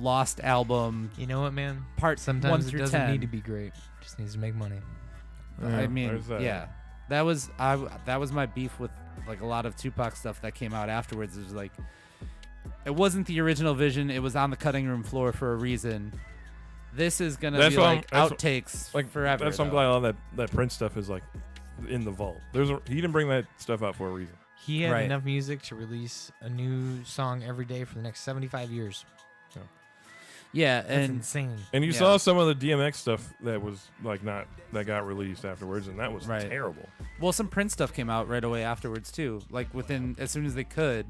lost album. You know what, man? Part Sometimes 1 it through doesn't 10. need to be great. It just needs to make money. I mean, there's that. yeah, that was my beef with like a lot of Tupac stuff that came out afterwards. It was like, it wasn't the original vision. It was on the cutting room floor for a reason. This is gonna That's be why like I'm- outtakes Like forever. That's why I'm though. glad all that Prince stuff is like in the vault. He didn't bring that stuff out for a reason. He had Right. enough music to release a new song every day for the next 75 years. Yeah, That's and insane. And you Yeah. saw some of the DMX stuff that was like that got released afterwards, and that was Right. terrible. well, some Prince stuff came out right away afterwards too, like within as soon as they could.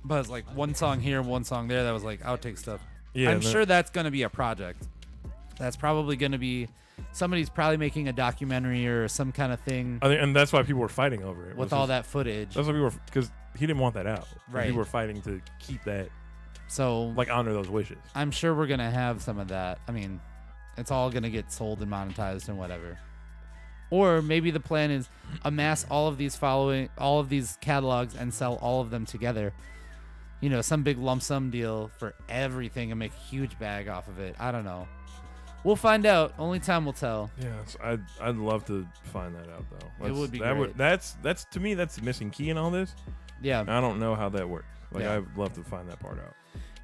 But it's like one song here, one song there. That was like outtake stuff. Yeah, I'm and sure that's gonna be a project. That's probably gonna be somebody's probably making a documentary or some kind of thing and that's why people were fighting over it. with was all just- that footage. That's why people were, because he didn't want that out. Right. People were fighting to keep that, So like, honor those wishes. I'm sure we're gonna have some of that. I mean, it's all gonna get sold and monetized and whatever. Or maybe the plan is amass all of these catalogs and sell all of them together. You know, some big lump sum deal for everything and make a huge bag off of it. I don't know. We'll find out. Only time will tell. Yeah, I'd love to find that out though. It would be that great. that's to me that's the missing key in all this. Yeah. I don't know how that works. Like, Yeah. I'd love to find that part out.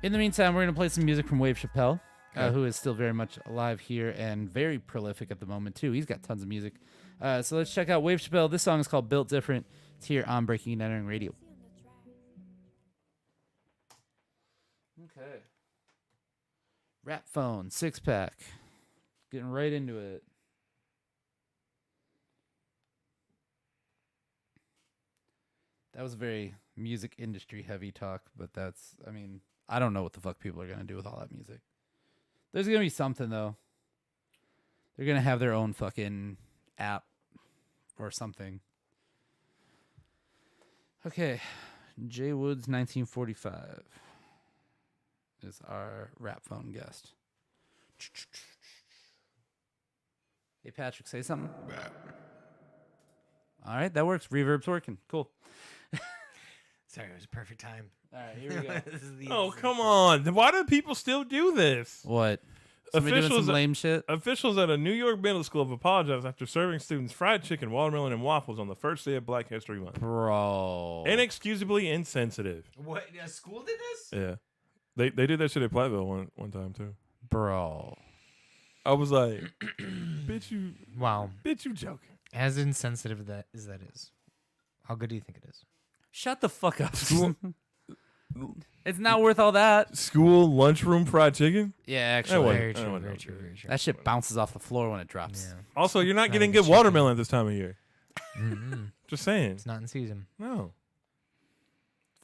In the meantime, we're gonna play some music from Wave Chappelle, Okay. who is still very much alive here and very prolific at the moment too. He's got tons of music. So let's check out Wave Chappelle. This song is called "Built Different." It's here on Breaking and Entering Radio. Okay. Rap phone, 6-pack. Getting right into it. That was very music industry heavy talk, but I mean, I don't know what the fuck people are going to do with all that music. There's going to be something, though. They're going to have their own fucking app or something. Okay. Jay Woods, 1945 is our rap phone guest. Hey, Patrick, say something. All right, that works. Reverb's working. Cool. Sorry, it was a perfect time. All right, here we go. This is the Oh, come on. Why do people still do this? What? Somebody doing Officials- some lame shit? Officials at a New York middle school have apologized after serving students fried chicken, watermelon, and waffles on the first day of Black History Month. Bro. Inexcusably insensitive. What? A school did this? Yeah. They did that shit at Platteville one time, too. Bro. I was like, bitch, you joking. As insensitive that is, how good do you think it is? Shut the fuck up. It's not worth all that. School lunchroom fried chicken? Yeah, That actually. wasn't- Very that true. wasn't Very no true. good. Very true. That shit bounces off the floor when it drops. Yeah. Also, you're not Not getting even good chicken. watermelon at this time of year. Mm-mm. Just saying. It's not in season. No.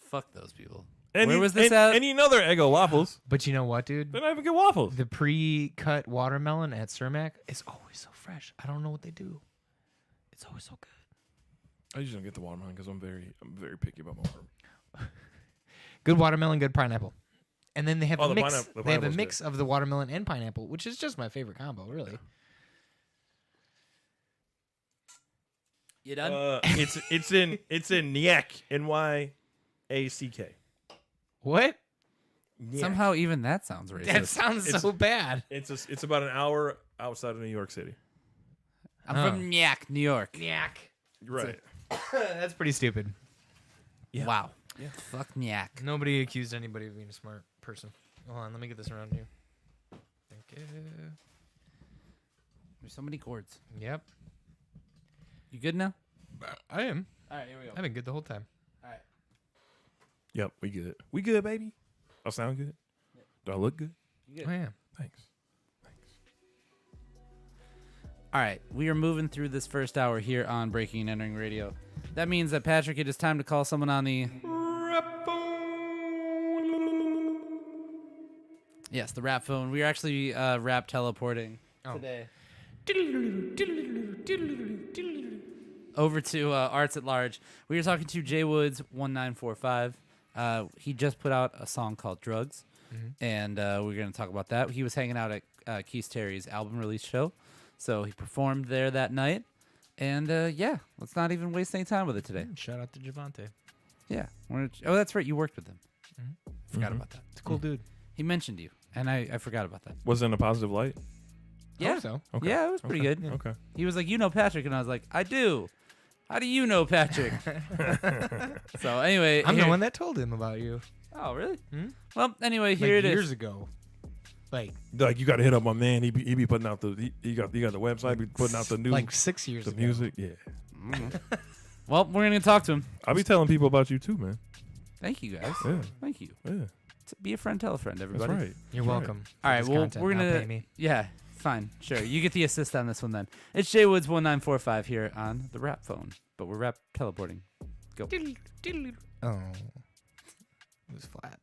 Fuck those people. And Where you, was this and, at? And you know they're Eggo waffles. But you know what, dude? They're not even good waffles. The pre-cut watermelon at Cermak is always so fresh. I don't know what they do. It's always so good. I usually don't get the watermelon because I'm very picky about my watermelon. Good watermelon, good pineapple. And then they have Oh, a the mix. pineapple- the They have a pineapple's mix of the watermelon and pineapple, which is just my favorite combo, really. You done? It's in Nyack, Nyack. What? Somehow even that sounds racist. That sounds It's- so bad. It's about an hour outside of New York City. I'm from Nyack, New York. Nyack. Right. That's pretty stupid. Yeah. Wow. Fuck Nyack. Nobody accused anybody of being a smart person. Hold on, let me get this around you. Thank you. There's so many chords. Yep. You good now? I am. All right, here we go. I've been good the whole time. All right. Yep, we good. We good, baby. I sound good. Do I look good? You good? Oh, yeah. Thanks. All right, we are moving through this first hour here on Breaking and Entering Radio. That means that Patrick, it is time to call someone on the. Yes, the rap phone. We are actually rap teleporting today. Over to Arts at Large. We were talking to Jay Woods 1945. He just put out a song called Drugs, and we're going to talk about that. He was hanging out at Keith Terry's album release show, so he performed there that night. And yeah, let's not even waste any time with it today. Shout out to Javante. Yeah. Oh, that's right. You worked with him. Forgot about that. It's a cool dude. He mentioned you, and I forgot about that. Was it in a positive light? Yeah. Hope so. Okay. Yeah, it was pretty good. Okay. He was like, "You know Patrick," and I was like, "I do." How do you know Patrick? So anyway, I'm the here- one that told him about you. Oh, really? Hmm? Well, anyway, here it is. years ago. Like You got to hit up my man. He be putting out the he got the website. Be putting out the new 6 years the ago. music. Yeah. Well, we're gonna talk to him. I'll be telling people about you too, man. Thank you guys. Yeah. Thank you. Yeah. Be a friend, tell a friend, That's everybody. right. You're That's right. welcome. All right, for this well, content. we're Now gonna. pay me. Yeah, fine, sure. You get the assist on this one then. It's Jay Woods 1945 here on the rap phone, but we're rap teleporting. Go. Oh, it was flat.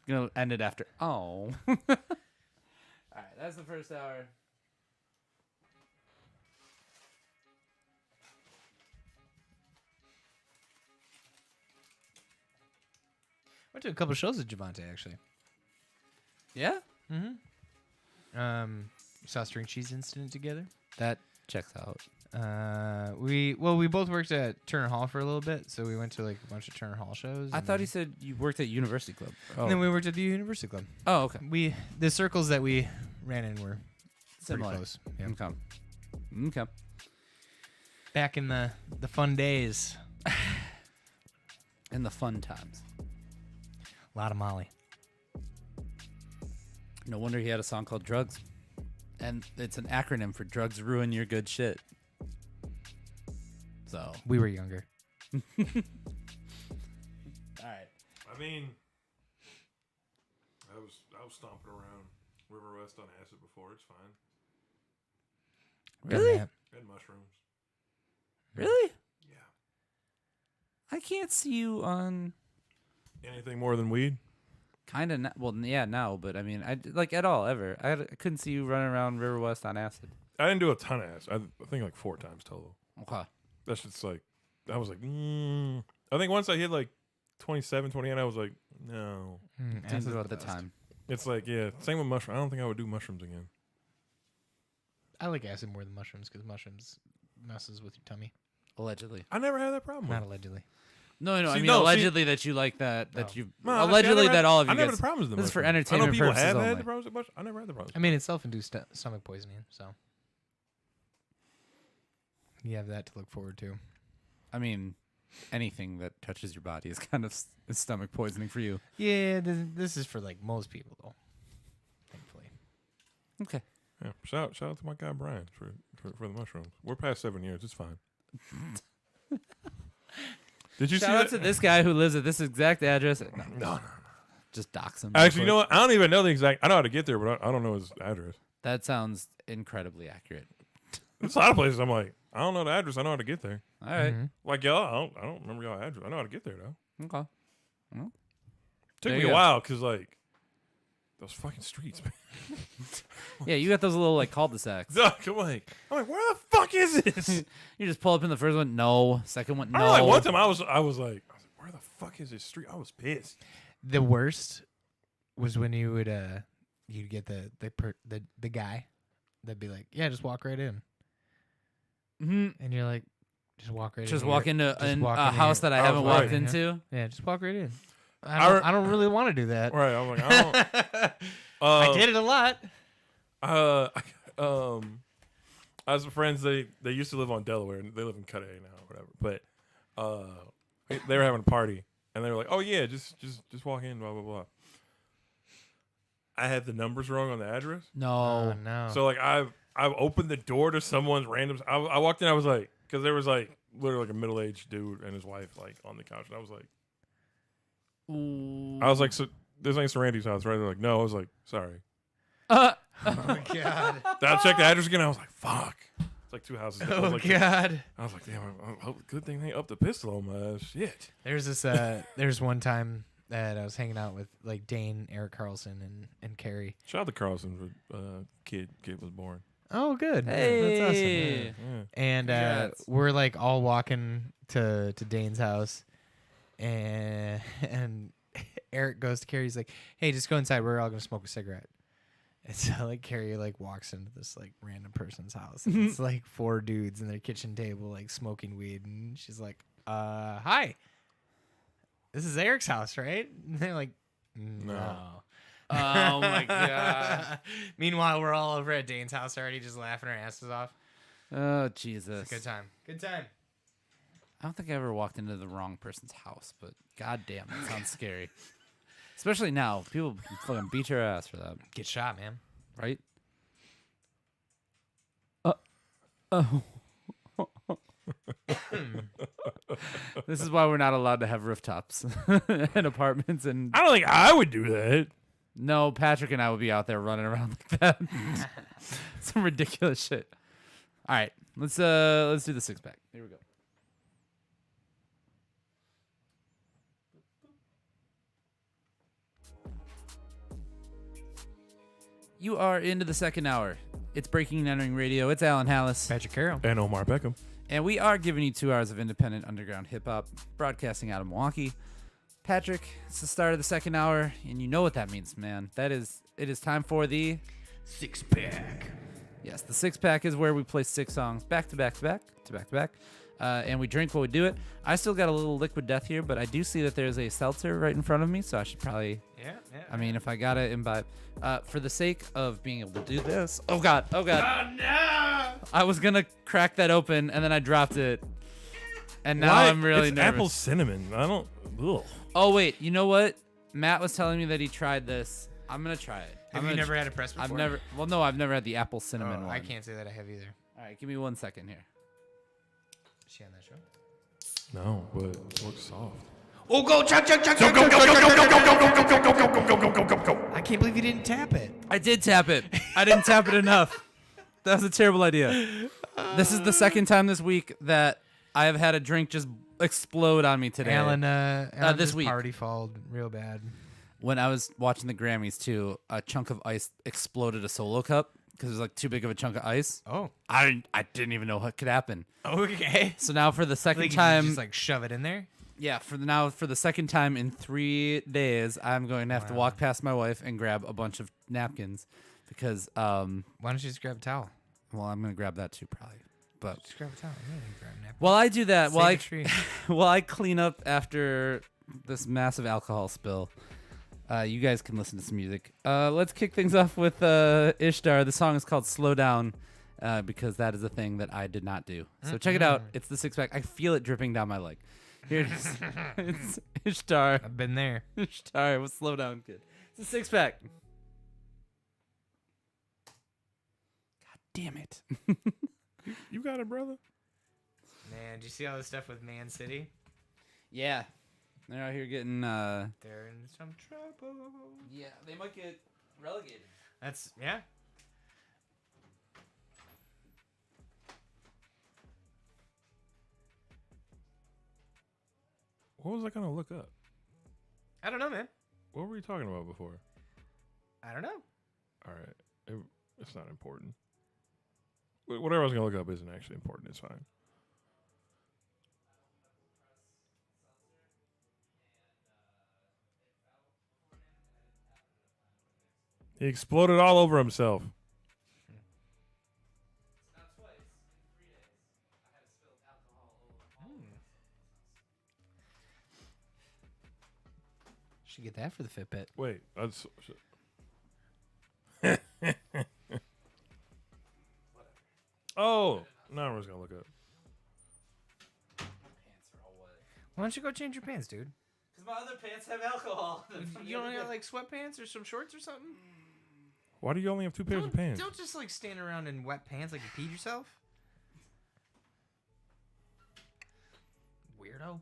Gonna end it after. Oh. All right, that's the first hour. Went to a couple shows with Javante actually. Yeah, Saw String Cheese Incident together. that checks out. We both worked at Turner Hall for a little bit, so we went to like a bunch of Turner Hall shows. I and thought then- he said you worked at University Club. Oh, And then we worked at the University Club. oh okay. The circles that we ran in were Similar. pretty close. Yeah. Okay. Okay. Back in the fun days. In the fun times. A lot of Molly. No wonder he had a song called Drugs. And it's an acronym for Drugs Ruin Your Good Shit. So, We were younger. all right. I mean, I was stomping around River West on acid before. It's fine. Really? Done And mushrooms. Really? Yeah. I can't see you on Anything more than weed? kind of well, yeah, now, but I mean, like at all ever. I couldn't see you running around River West on acid. I didn't do a ton of acid. I think like 4 times total. Okay. That's just like, I was like, I think once I hit like 27, 28, I was like, no. Didn't Acid's do it at the best. time. It's like, yeah, same with mushrooms. I don't think I would do mushrooms again. I like acid more than mushrooms because mushrooms messes with your tummy. Allegedly. I never had that problem. Not allegedly. No, I See, mean no, see- allegedly that you like that No. you No, I allegedly never that had- all of I you never guys. had problems with the this is for mushrooms. entertainment I know people purposes have only. had the problems with mushrooms. I never had the problems. I mean, it's self-induced stomach poisoning, so you have that to look forward to. I mean, anything that touches your body is kind of is stomach poisoning for you. Yeah, this is for like most people though. Thankfully. Okay. Yeah, shout out to my guy Brian for the mushrooms. We're past 7 years. It's fine. Did you Shout see out that? to this guy who lives at this exact address. No, No. just dox him. Actually, you know what? I don't even know the exact. I know how to get there, but I don't know his address. That sounds incredibly accurate. There's a lot of places I'm like, I don't know the address. I know how to get there. All right. Mhm. Like y'all, I don't remember y'all address. I know how to get there though. Okay. Took There me you a go. while because like those fucking streets, man. Yeah, you got those little like cul-de-sacs. Duck, I'm like, where the fuck is this? You just pull up in the first one. No. Second one. I No. remember like one time I was like, where the fuck is this street? I was pissed. The worst was when you would you'd get the guy that'd be like, yeah, just walk right in, Mhm. and you're like, just walk right in. Just here. walk into Just walk a in house here. that I I haven't was walked right. into. Yeah, just walk right in. I I don't really want to do that. Right. I'm like, I don't. I did it a lot. I have some friends. They used to live on Delaware, and they live in Cudahy now, or whatever. But they were having a party, and they were like, "Oh yeah, just walk in, blah blah blah." I had the numbers wrong on the address, No. Oh no. so like I opened the door to someone's random. I walked in, I was like, because there was like literally like a middle-aged dude and his wife like on the couch, and I was like, Ooh. so this ain't Randy's house, right? They're like, no. I was like, sorry. oh my god. Then I checked the address again. I was like, fuck. So like 2 houses down. Oh God. I was like, damn, I hope, good thing they upped the pistol on my ass. Shit. There's this. There's one time that I was hanging out with like Dane, Eric Carlson, and Carrie. Shout out to Carlson for kid was born. Oh, good. Hey. That's awesome. Yeah. And Congrats. we're like all walking to Dane's house, and Eric goes to Carrie. He's like, "Hey, just go inside. We're all gonna smoke a cigarette." And so like Carrie like walks into this like random person's house. And it's like 4 dudes in their kitchen table like smoking weed, and she's like, "Hi, this is Eric's house, right?" And they're like, "No." Oh my god. Meanwhile, we're all over at Dane's house already, just laughing our asses off. Oh Jesus. It's a good time. Good time. I don't think I ever walked into the wrong person's house, but goddamn, that sounds scary. Especially now, people can fucking beat your ass for that, Get shot, man. right? Oh. This is why we're not allowed to have rooftops and apartments. And I don't think I would do that. no, Patrick and I would be out there running around like that. Some ridiculous shit. All right, let's do the 6-pack. Here we go. You are into the second hour. It's Breaking and Entering Radio. It's Alan Hallis. Patrick Carroll. And Omar Beckham. And we are giving you 2 hours of independent underground hip hop, broadcasting out of Milwaukee. Patrick, it's the start of the second hour, and you know what that means, man. It is time for the 6-pack. Yes, the 6-pack is where we play 6 songs back to back to back to back to back, and we drink while we do it. I still got a little liquid death here, but I do see that there's a seltzer right in front of me, so I should probably. Yeah. I mean, if I gotta imbibe, for the sake of being able to do this. Oh god! Oh god! Oh no! I was gonna crack that open, and then I dropped it, and now Why? I'm really it's nervous. apple cinnamon. I don't. Ugh. Oh wait, you know what? Matt was telling me that he tried this. I'm gonna try it. Have you never had a press before? I've never. Well, no, I've never had the apple cinnamon Oh, one. I can't say that I have either. All right, give me 1 second here. Is she on that show? No, but it looks soft. Oh, go, chug, chug, chug, chug, Go, chug, go, chug, go, chug, go, chug, go, chug, go, chug, go, chug, go, go, go, go, go, go, go. I can't believe you didn't tap it. I did tap it. I didn't tap it enough. That was a terrible idea. This is the second time this week that I have had a drink just explode on me today. Alan this this week. party fouled real bad. When I was watching the Grammys too, a chunk of ice exploded a Solo cup because it was like too big of a chunk of ice. Oh. I didn't even know what could happen. Okay. So now for the second Like, time, just like shove it in there. yeah, for the second time in 3 days, I'm going to have to walk past my wife and grab a bunch of napkins because Why don't you just grab a towel? well, I'm gonna grab that too probably. But Just grab a towel. Yeah, you can grab a napkin. while I do that, while Save I a tree. while I clean up after this massive alcohol spill, you guys can listen to some music. Let's kick things off with Ishtar. The song is called "Slow Down" because that is a thing that I did not do. So check it out. It's the 6-pack. I feel it dripping down my leg. Here it is. It's Ishtar. I've been there. Ishtar with "Slow Down," kid. It's a 6-pack. God damn it. You got it, brother. Man, do you see all this stuff with Man City? Yeah, they're out here getting. They're in some trouble. Yeah, they might get relegated. That's yeah. What was I gonna look up? I don't know, man. What were you talking about before? I don't know. All right, it's not important. Whatever I was gonna look up isn't actually important. It's fine. He exploded all over himself. Should get that for the Fitbit. Wait, that's. Oh, now I was gonna look up. Why don't you go change your pants, dude? Because my other pants have alcohol. You don't have like sweatpants or some shorts or something? Why do you only have 2 pairs of pants? Don't just like stand around in wet pants like you peed yourself. Weirdo.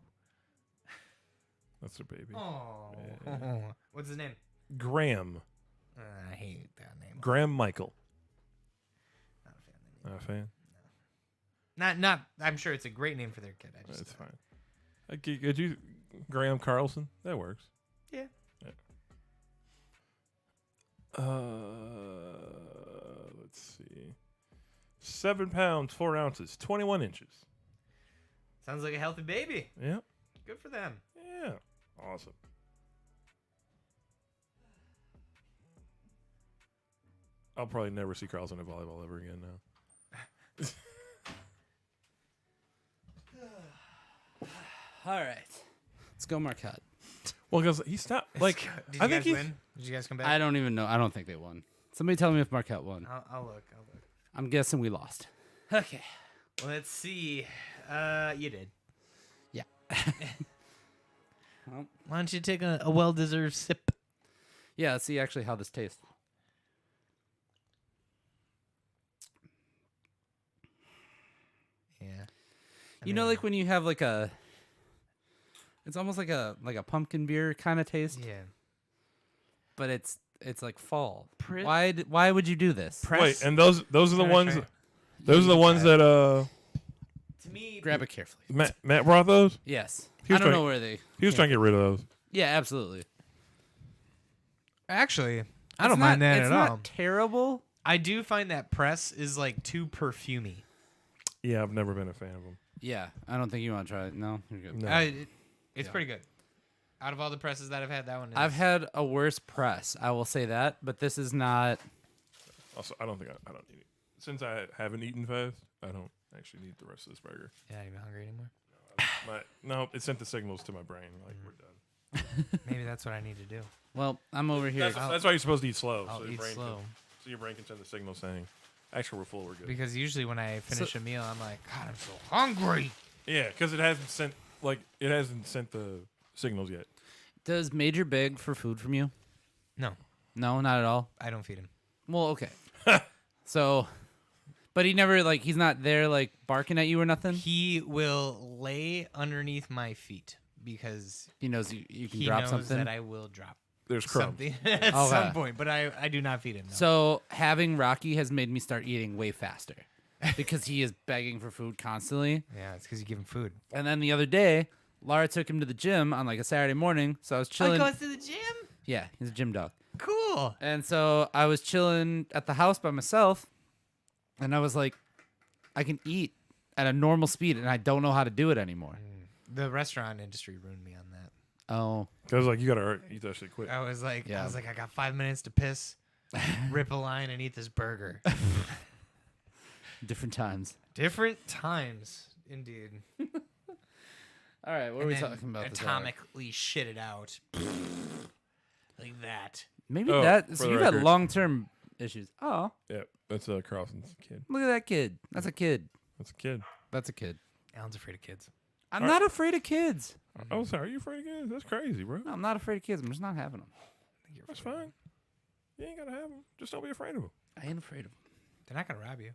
That's their baby. Oh. Yeah. What's his name? Graham. I hate that name. Graham Michael. Not a fan of that name. Not a fan. Not. I'm sure it's a great name for their kid. I just. That's fine. Could you Graham Carlson? That works. Yeah. Let's see. 7 pounds 4 ounces, 21 inches. Sounds like a healthy baby. Yeah. Good for them. Yeah. Awesome. I'll probably never see Carlson in volleyball ever again now. All right. Let's go Marquette. Well, because he stopped. Like, Did I you think guys he's. win? Did you guys come back? I don't even know. I don't think they won. Somebody tell me if Marquette won. I'll look. I'm guessing we lost. Okay. Let's see. You did. Yeah. Well, Why don't you take a well-deserved sip? yeah, let's see actually how this tastes. Yeah. You know, like when you have like a, it's almost like a pumpkin beer kind of taste, Yeah. but it's like fall. Pri- Why would you do this? Wait, and those are the Can I ones. try it? Those are the ones that To me, Grab it carefully. Matt brought those. Yes. He I was don't trying- know where they. He was trying to get rid of those. Yeah, absolutely. actually, I It's don't not- mind that it's at not all. terrible. I do find that press is like too perfumey. Yeah, I've never been a fan of them. Yeah, I don't think you want to try it. No, you're good. No. It's Yeah. pretty good. Out of all the presses that I've had, that one is. I've had a worse press. I will say that, but this is not. Also, I don't think I don't need it. Since I haven't eaten fast, I don't actually need the rest of this burger. You're not even hungry anymore. No, it sent the signals to my brain. Like, we're done. Maybe that's what I need to do. Well, I'm over here. That's why you're supposed to eat slow. I'll so your eat brain slow. so your brain can send the signal saying, actually, we're full, we're good. Because usually when I finish a meal, I'm like, God, I'm so hungry. Yeah, because it hasn't sent the signals yet. Does Major beg for food from you? No, No, not at all. I don't feed him. Well, okay. So, but he never he's not there barking at you or nothing. He will lay underneath my feet because He knows you can he drop knows something. that I will drop There's crumbs. something at Okay. some point. But I do not feed him. No. So having Rocky has made me start eating way faster because he is begging for food constantly. Yeah, it's because you give him food. And then the other day, Laura took him to the gym on a Saturday morning. So I was chilling. goes to the gym? Yeah, he's a gym dog. Cool. And so I was chilling at the house by myself, and I was like, I can eat at a normal speed, and I don't know how to do it anymore. The restaurant industry ruined me on that. Oh, Because you gotta eat that shit quick. I was like, Yeah. I got 5 minutes to piss, rip a line, and eat this burger. different times. Different times, indeed. All right, what are And we then talking about? this hour? atomically shit it out. Like that. Maybe Oh, that. for So the you've had record. long-term issues. Oh, Yeah, that's Carlson's kid. look at that kid. That's a kid. That's a kid. That's a kid. Alan's afraid of kids. I'm All not afraid of kids. Oh, sorry. Are you afraid of kids? That's crazy, bro. No, I'm not afraid of kids. I'm just not having them. That's fine. You ain't gotta have them. Just don't be afraid of them. I ain't afraid of them. They're not gonna rob you.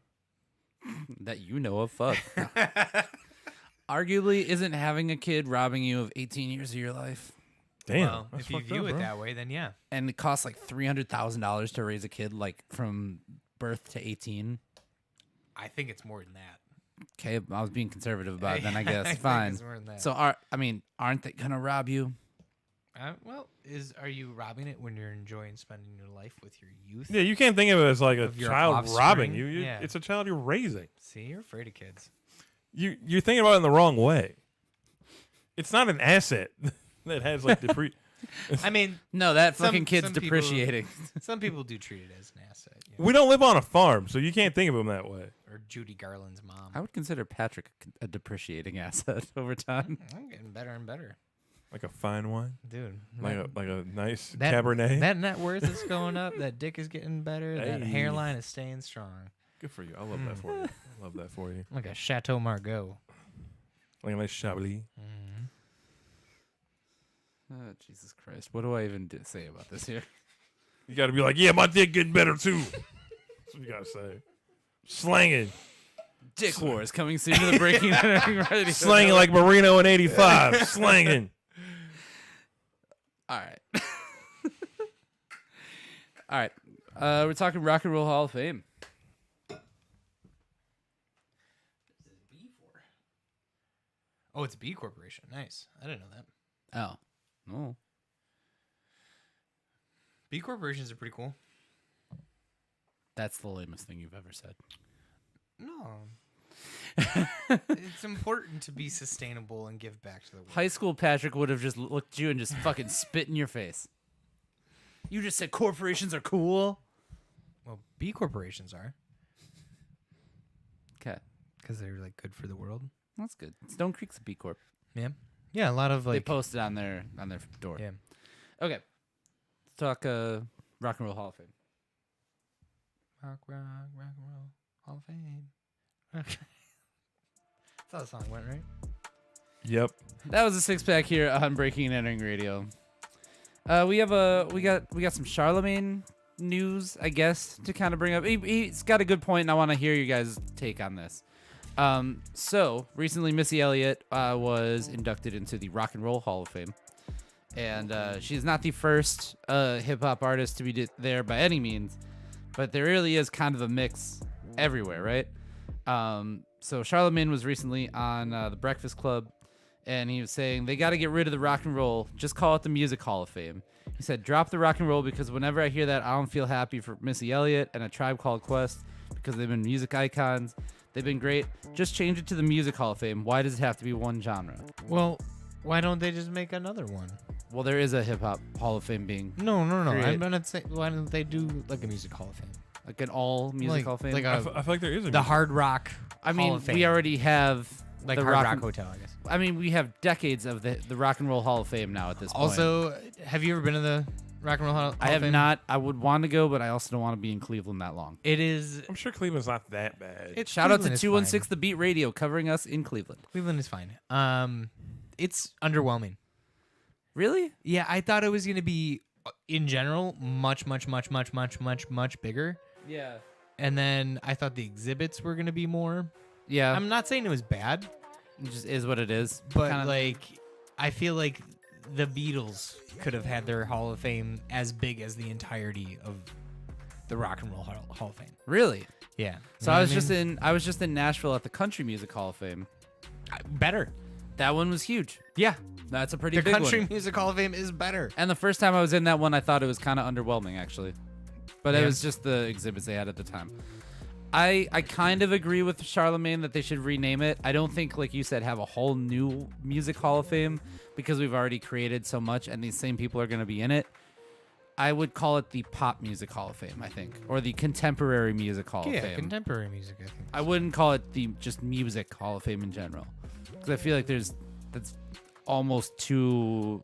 That you know of. Fuck. Arguably, isn't having a kid robbing you of 18 years of your life? Damn. Well, that's if you fucked view up, it bro. that way, then yeah. And it costs $300,000 to raise a kid, from birth to 18. I think it's more than that. Okay, I was being conservative about it. Then I I guess think fine. it's more than that. So, aren't they gonna rob you? Well, are you robbing it when you're enjoying spending your life with your youth? Yeah, you can't think of it as like a Of your child offspring. robbing you. Yeah. It's a child you're raising. See, you're afraid of kids. You're thinking about it in the wrong way. It's not an asset that has I mean, No, that Some- fucking kid's some people- depreciating. some people do treat it as an asset. You know? We don't live on a farm, so you can't think of them that way. Or Judy Garland's mom. I would consider Patrick a depreciating asset over time. I'm getting better and better, Like a fine wine, dude. like a nice that, Cabernet. That net worth is going up. That dick is getting better. That Hey. hairline is staying strong. Good for you. I love that for you. I love that for you. Like a Chateau Margaux. Like a nice Chablis. Oh, Jesus Christ. What do I even say about this here? You got to be like, yeah, my dick getting better too. That's what you got to say. Slanging. Dick Wars coming soon to the Breaking and Entering Radio. Slanging like Marino in 85. Slanging. All right. All right. We're talking Rock and Roll Hall of Fame. Oh, it's a B corporation. Nice. I didn't know that. Oh. Oh. B corporations are pretty cool. That's the lamest thing you've ever said. No. It's important to be sustainable and give back to the world. High school Patrick would have just looked at you and just fucking spit in your face. You just said corporations are cool. Well, B corporations are. Okay. Because they're like good for the world. That's good. Stone Creek's a B Corp. Yeah. Yeah, a lot of They like posted on their door. Yeah. Okay. Let's talk Rock and Roll Hall of Fame. Rock and roll, Hall of Fame. That's how the song went, right? Yep. That was a six pack here on Breaking and Entering Radio. We got some Charlemagne news, I guess, to kind of bring up. He's got a good point, and I want to hear you guys' take on this. So recently, Missy Elliott was inducted into the Rock and Roll Hall of Fame, and she's not the first hip hop artist to be there by any means, but there really is kind of a mix everywhere, right? So Charlemagne was recently on the Breakfast Club, and he was saying they got to get rid of the rock and roll, just call it the Music Hall of Fame. He said, drop the rock and roll because whenever I hear that, I don't feel happy for Missy Elliott and A Tribe Called Quest because they've been music icons. They've been great. Just change it to the Music Hall of Fame. Why does it have to be one genre? Well, why don't they just make another one? Well, there is a hip hop Hall of Fame being No. Create- I'm gonna say, why don't they do like a music Hall of Fame? like an all music Like- Hall of Fame. like I feel like there is a The Hard Rock. I Hall mean, of Fame. we already have like the Hard Rock and- Hotel, I guess. I mean, we have decades of the Rock and Roll Hall of Fame now at this point. Also, have you ever been to the Rock and Roll Hall I of have Fame? not. I would want to go, but I also don't want to be in Cleveland that long. It is. I'm sure Cleveland's not that bad. Shout out to Cleveland is 216 fine. The Beat Radio covering us in Cleveland. Cleveland is fine. It's underwhelming. Really? Yeah, I thought it was gonna be, in general, much bigger. Yeah. And then I thought the exhibits were gonna be more. Yeah. I'm not saying it was bad, It just is what it is. but Kinda- like, I feel like the Beatles could have had their Hall of Fame as big as the entirety of the Rock and Roll Hall of Fame. Really? Yeah. So I was just in Nashville at the Country Music Hall of Fame. better. That one was huge. Yeah. That's a pretty The big Country one. Music Hall of Fame is better. And the first time I was in that one, I thought it was kind of underwhelming, actually. But it Yeah. was just the exhibits they had at the time. I kind of agree with Charlemagne that they should rename it. I don't think, like you said, have a whole new Music Hall of Fame because we've already created so much and these same people are going to be in it. I would call it the Pop Music Hall of Fame, I think, or the Contemporary Music Hall of Yeah, Fame. contemporary music, I think. I wouldn't call it the just Music Hall of Fame in general because I feel like that's almost too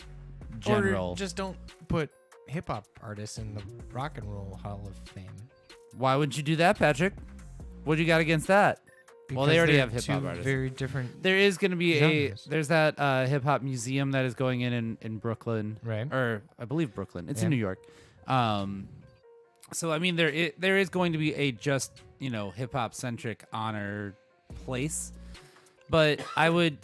general. Or just don't put hip hop artists in the Rock and Roll Hall of Fame. Why wouldn't you do that, Patrick? What do you got against that? Well, they Because already they're have hip-hop two artists. Very different. There is going to be Genres. there's that hip hop museum that is going in Brooklyn, Right. or I believe Brooklyn. It's Yeah. in New York. So I mean, there is going to be a just hip hop centric honor place, but I would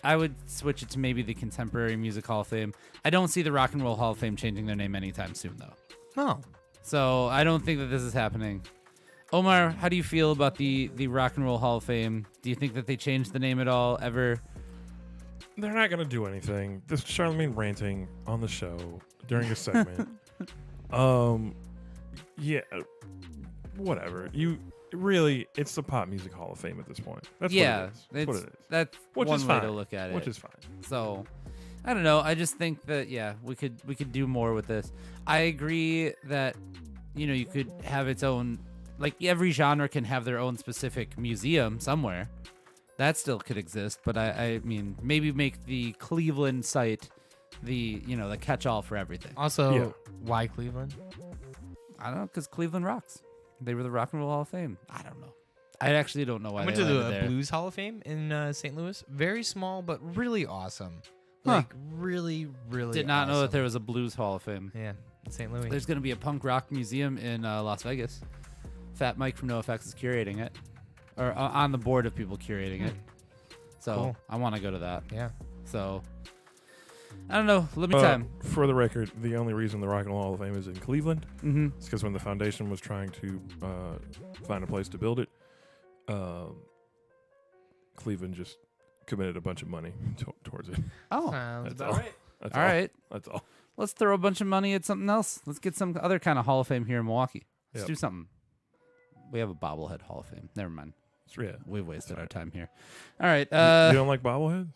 switch it to maybe the Contemporary Music Hall of Fame. I don't see the Rock and Roll Hall of Fame changing their name anytime soon, though. No. So I don't think that this is happening. Omar, how do you feel about the Rock and Roll Hall of Fame? Do you think that they changed the name at all ever? They're not gonna do anything. This Charlemagne ranting on the show during a segment. Yeah, whatever. It's the Pop Music Hall of Fame at this point. That's Yeah, what it is. That's what it is. That's Which one is way fine. to look at it. Which is fine. So I don't know. I just think that we could do more with this. I agree that you could have its own, like every genre can have their own specific museum somewhere. That still could exist, but I mean maybe make the Cleveland site the the catch-all for everything. Also, Yeah. why Cleveland? I don't know, because Cleveland rocks. They were the Rock and Roll Hall of Fame. I don't know. I actually don't know why I went they to landed the there. Blues Hall of Fame in St. Louis. Very small, but really awesome. Huh. Like really, really. Did not know that awesome. there was a Blues Hall of Fame. Yeah, in St. Louis. There's going to be a punk rock museum in Las Vegas. Fat Mike from NoFX is curating it, or on the board of people curating it. So Cool. I want to go to that. Yeah. So I don't know. Let me time. For the record, the only reason the Rock and Roll Hall of Fame is in Cleveland Mm-hmm. is because when the foundation was trying to find a place to build it, Cleveland just committed a bunch of money towards it. Oh, Sounds That's about all. right. That's all right. That's all. Let's throw a bunch of money at something else. Let's get some other kind of Hall of Fame here in Milwaukee. Let's Yep. do something. We have a bobblehead Hall of Fame. Never mind. Yeah. We've wasted our time here. All right. You don't like bobbleheads?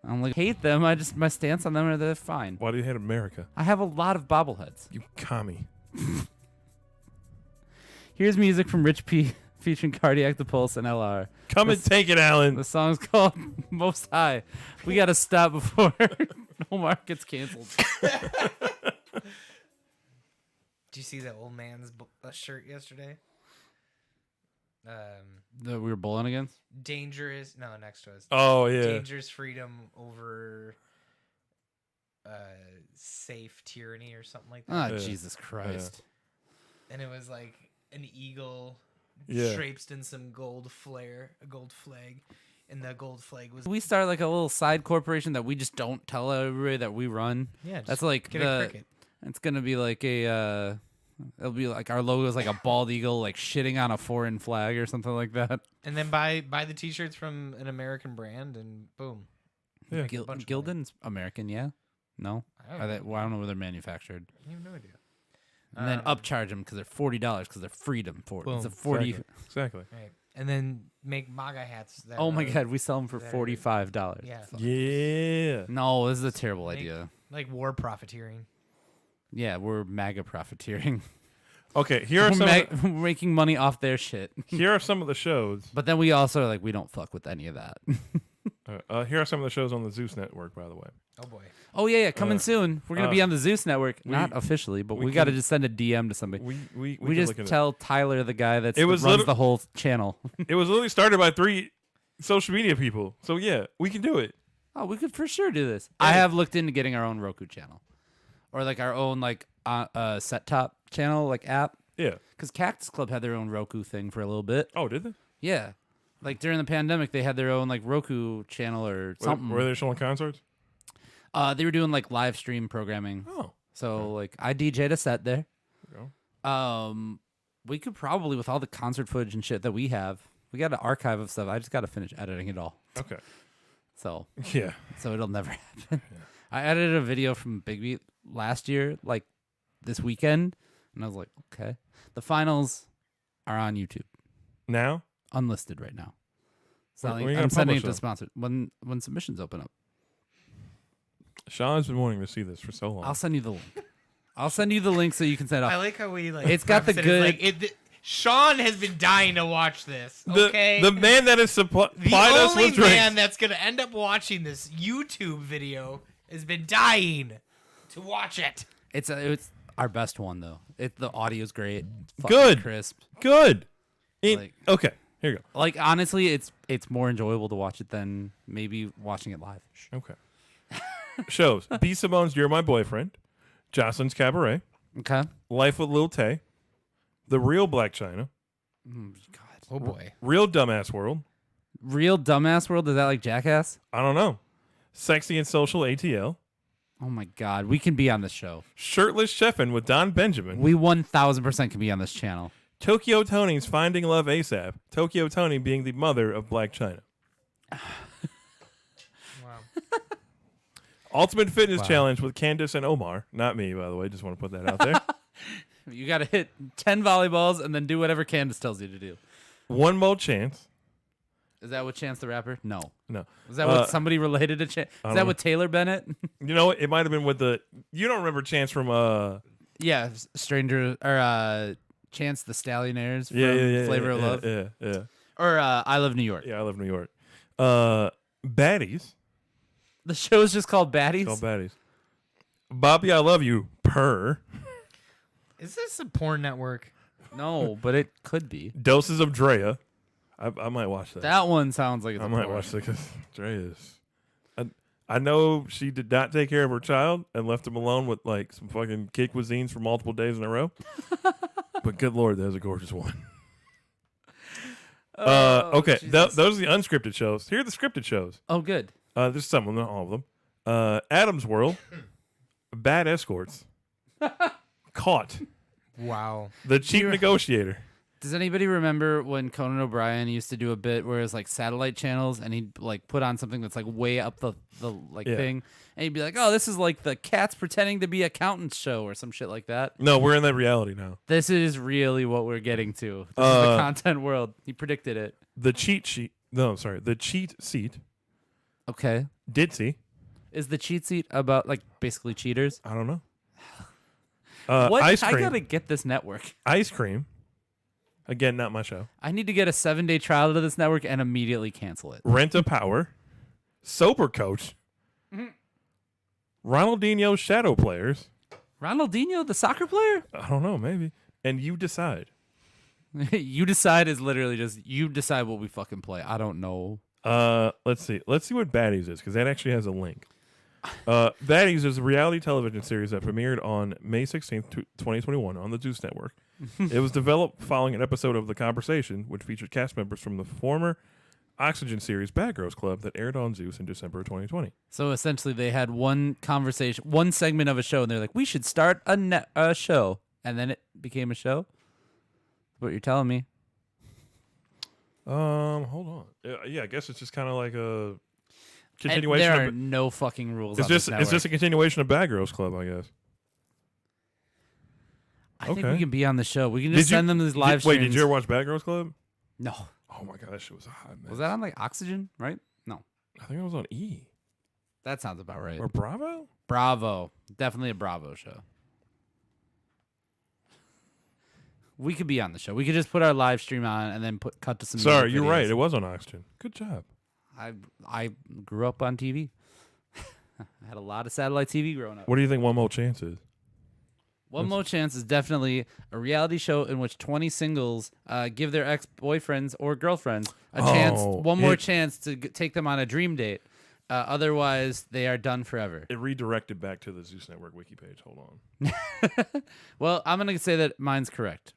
I don't like hate them. My stance on them are they're fine. Why do you hate America? I have a lot of bobbleheads. You commie. Here's music from Rich P featuring Cardiac the Pulse and LR. Come and take it, Alan. The song's called Most High. We got to stop before Omar gets canceled. Did you see that old man's shirt yesterday? That we were bowling against? Dangerous. No, next to us. Oh yeah. Dangerous freedom over safe tyranny or something like that. Oh, Yeah. Jesus Christ. And it was like an eagle Yeah. traipsed in some gold flag, and the gold flag was We start like a little side corporation that we just don't tell everybody that we run. just That's like get a the. cricket. It's gonna be like a. It'll be like our logo is like a bald eagle, like shitting on a foreign flag or something like that. And then buy the t-shirts from an American brand, and boom. Yeah. Make a bunch of Gildan's American, yeah? No, I don't Are they, know. well, I don't know where they're manufactured. I have no idea. And then upcharge them because they're $40 because they're freedom for it. It's a Boom. 40. Exactly. Right. And then make MAGA hats. That Oh my are, God, we sell them for that are- $45. Yeah. Yeah. No, this is a terrible Make- idea. Like war profiteering. Yeah, we're MAGA profiteering. Okay. Here are We're, some. we're making money off their shit. Here are some of the shows. But then we also are like, we don't fuck with any of that. Here are some of the shows on the Zeus Network, by the way. Oh boy. Oh yeah, coming soon. We're gonna be on the Zeus Network, not officially, but we we got to can- just send a DM to somebody. We We can just look into tell Tyler, the guy that It was runs lit- the whole channel. It was literally started by 3 social media people. So yeah, we can do it. Oh, we could for sure do this. I have looked into getting our own Roku channel, or like our own like set top channel like app. Yeah. Because Cactus Club had their own Roku thing for a little bit. Oh, did they? Yeah, like during the pandemic, they had their own like Roku channel or something. Were they showing concerts? They were doing like live stream programming. Oh. So like I DJ'd a set there. There you go. We could probably with all the concert footage and shit that we have, we got an archive of stuff. I just got to finish editing it all. Okay. So Yeah. it'll never happen. I edited a video from Big Beat last year, like this weekend, and I was like, okay. The finals are on YouTube, Now? unlisted right now. So When are you gonna I'm sending it publish to them? sponsor when submissions open up. Sean's been wanting to see this for so long. I'll send you the link. I'll send you the link so you can send it I off. like how we like. It's got the preface it as, good- Like, Sean has been dying to watch this. Okay. The man that has The supplied us only with drinks. man that's gonna end up watching this YouTube video has been dying to watch it. It's our best one though. The audio's great. Fucking Good. crisp. Good. Like- Okay. Here you go. Like honestly, it's more enjoyable to watch it than maybe watching it live. Okay. Shows. B. Simone's You're My Boyfriend. Jocelyn's Cabaret. Okay. Life with Lil Tay. The Real Black China. God. Oh boy. Real Dumbass World. Real dumbass world. Is that like Jackass? I don't know. Sexy and Social ATL. Oh my God, we can be on this show. Shirtless Chefin' with Don Benjamin. We 1000% can be on this channel. Tokyo Tony's Finding Love ASAP. Tokyo Tony being the mother of Black China. Wow. Ultimate Fitness Challenge with Candace and Omar. Not me, by the way. Just want to put that out there. You got to hit 10 volleyballs and then do whatever Candace tells you to do. One More Chance. Is that what Chance the Rapper? No. No. Is that what somebody related to Chance? Is don't that know. what Taylor Bennett? You know, it might have been with the. You don't remember Chance from. Yeah, Stranger or Chance the Stallionaires from Yeah. Flavor of Love. Yeah. Or I Love New York. Yeah, I live in New York. Baddies. The show's just called Baddies. Called Baddies. Bobby, I love you. Purr. Is this a porn network? No, but it could be. Doses of Drea. I might watch that. That one sounds like it's I a might porn. watch that because Drea is. I know she did not take care of her child and left him alone with like some fucking kid cuisines for multiple days in a row. But good lord, that was a gorgeous one. Okay, Jesus. those are the unscripted shows. Here are the scripted shows. Oh, good. There's some of them, not all of them. Adam's World, Bad Escorts, Caught, Wow. The Cheap Negotiator, Does anybody remember when Conan O'Brien used to do a bit where it was like satellite channels and he'd like put on something that's like way up the thing and he'd be like, oh, this is like the cats pretending to be accountants show or some shit like that. No, we're in that reality now. This is really what we're getting to. This is the content world. He predicted it. The cheat sheet. No, sorry. The cheat seat. Okay. Ditzy. Is the cheat sheet about like basically cheaters? I don't know. What? Ice I cream. gotta get this network. Ice cream. Again, not my show. I need to get a 7-day trial to this network and immediately cancel it. Rent a Power. Sober Coach. Ronaldinho Shadow Players. Ronaldinho, the soccer player? I don't know, maybe. And You Decide. You decide is literally just you decide what we fucking play. I don't know. Let's see. Let's see what Baddies is, because that actually has a link. Baddies is a reality television series that premiered on May 16th, 2021 on the Zeus Network. It was developed following an episode of The Conversation, which featured cast members from the former Oxygen series Bad Girls Club that aired on Zeus in December of 2020. So essentially, they had one conversation, one segment of a show, and they're like, "We should start a show," and then it became a show. What you're telling me? Hold on. Yeah, I guess it's just kind of like a And continuation. there are of, no fucking rules. it's on this just a continuation of Bad Girls Club, I guess. I think okay. we can be on the show. We can just send them these live Wait, streams. did you ever watch Bad Girls Club? No. Oh my god, that shit was a hot mess. Was that on like Oxygen? Right? No. I think it was on E That sounds about right. or Bravo. Bravo. Definitely a Bravo show. We could be on the show. We could just put our live stream on and then cut to some. Sorry, music you're videos. right. It was on Oxygen. Good job. I grew up on TV. I had a lot of satellite TV growing up. What do you think One More Chance is? One More Chance is definitely a reality show in which 20 singles give their ex-boyfriends or girlfriends a chance, one more chance to take them on a dream date. Otherwise, they are done forever. It redirected back to the Zeus Network wiki page. Hold on. Well, I'm going to say that mine's correct.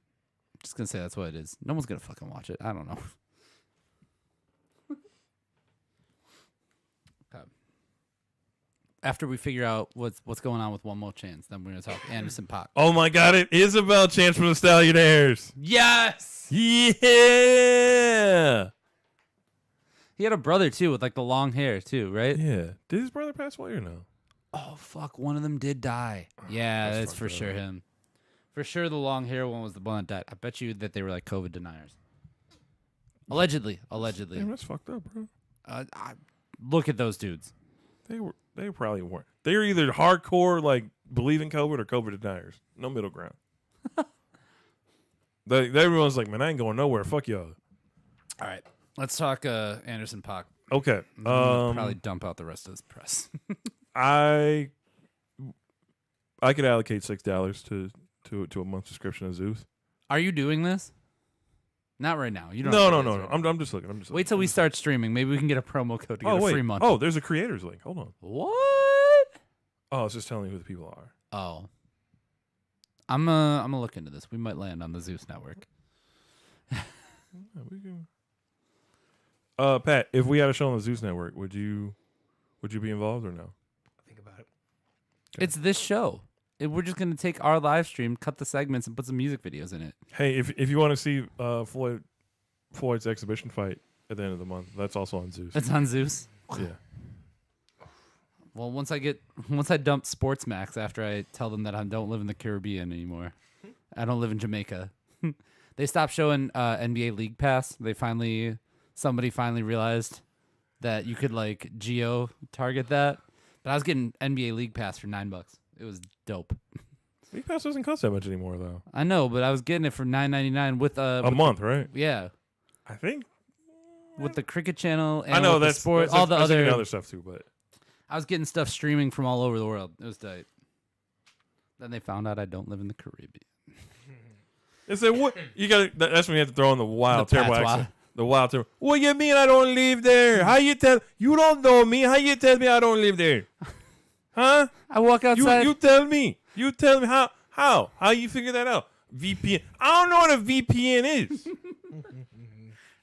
I'm just going to say that's what it is. No one's going to fucking watch it. I don't know. After we figure out what's going on with One More Chance, then we're going to talk Anderson .Paak. Oh my god, it is about Chance from the Stallionaires. Yes! Yeah. He had a brother, too, with, like, the long hair, too, right? Yeah. Did his brother pass away or no? Oh, fuck. One of them did die. Yeah, that's that's for fucked sure up. him. For sure the long hair one was the one that died. I bet you that they were, like, COVID deniers. Allegedly. Damn, that's fucked up, bro. Look at those dudes. They probably weren't. They were either hardcore, like, believe in COVID or COVID deniers. No middle ground. Everyone's like, man, I ain't going nowhere. Fuck y'all. All right. Let's talk Anderson .Paak. Okay. Probably dump out the rest of this press. I could allocate $6 to a month subscription of Zeus. Are you doing this? Not right now. You don't. No. have to do this right now. I'm just looking. Wait till we start streaming. Maybe we can get a promo code to get a free month. Oh, there's a creators link. Hold on. What? Oh, it's just telling you who the people are. Oh. I'm gonna look into this. We might land on the Zeus network. Yeah, we can. Pat, if we had a show on the Zeus network, would you be involved or no? Think about it. Okay. It's this show. We're just gonna take our live stream, cut the segments, and put some music videos in it. Hey, if you want to see Floyd's exhibition fight at the end of the month, that's also on Zeus. It's on Zeus. Yeah. Well, once I dump Sports Max after I tell them that I don't live in the Caribbean anymore, I don't live in Jamaica. They stopped showing NBA League Pass. Somebody finally realized that you could like geo target that. But I was getting NBA League Pass for $9. It was dope. League Pass doesn't cost that much anymore, though. I know, but I was getting it for $9.99 with A month, right? Yeah, I think. with the Cricket Channel. And I know with the that's sport, all the that's other other stuff too, but I was getting stuff streaming from all over the world. It was tight. Then they found out I don't live in the Caribbean. it's like what you got. That's when you have to throw in the wild, The terrible patois. accent. The wild, terrible. What you mean I don't live there? How you tell? You don't know me. How you tell me I don't live there? Huh? I walk outside. You tell me. You tell me how you figure that out? VPN. I don't know what a VPN is.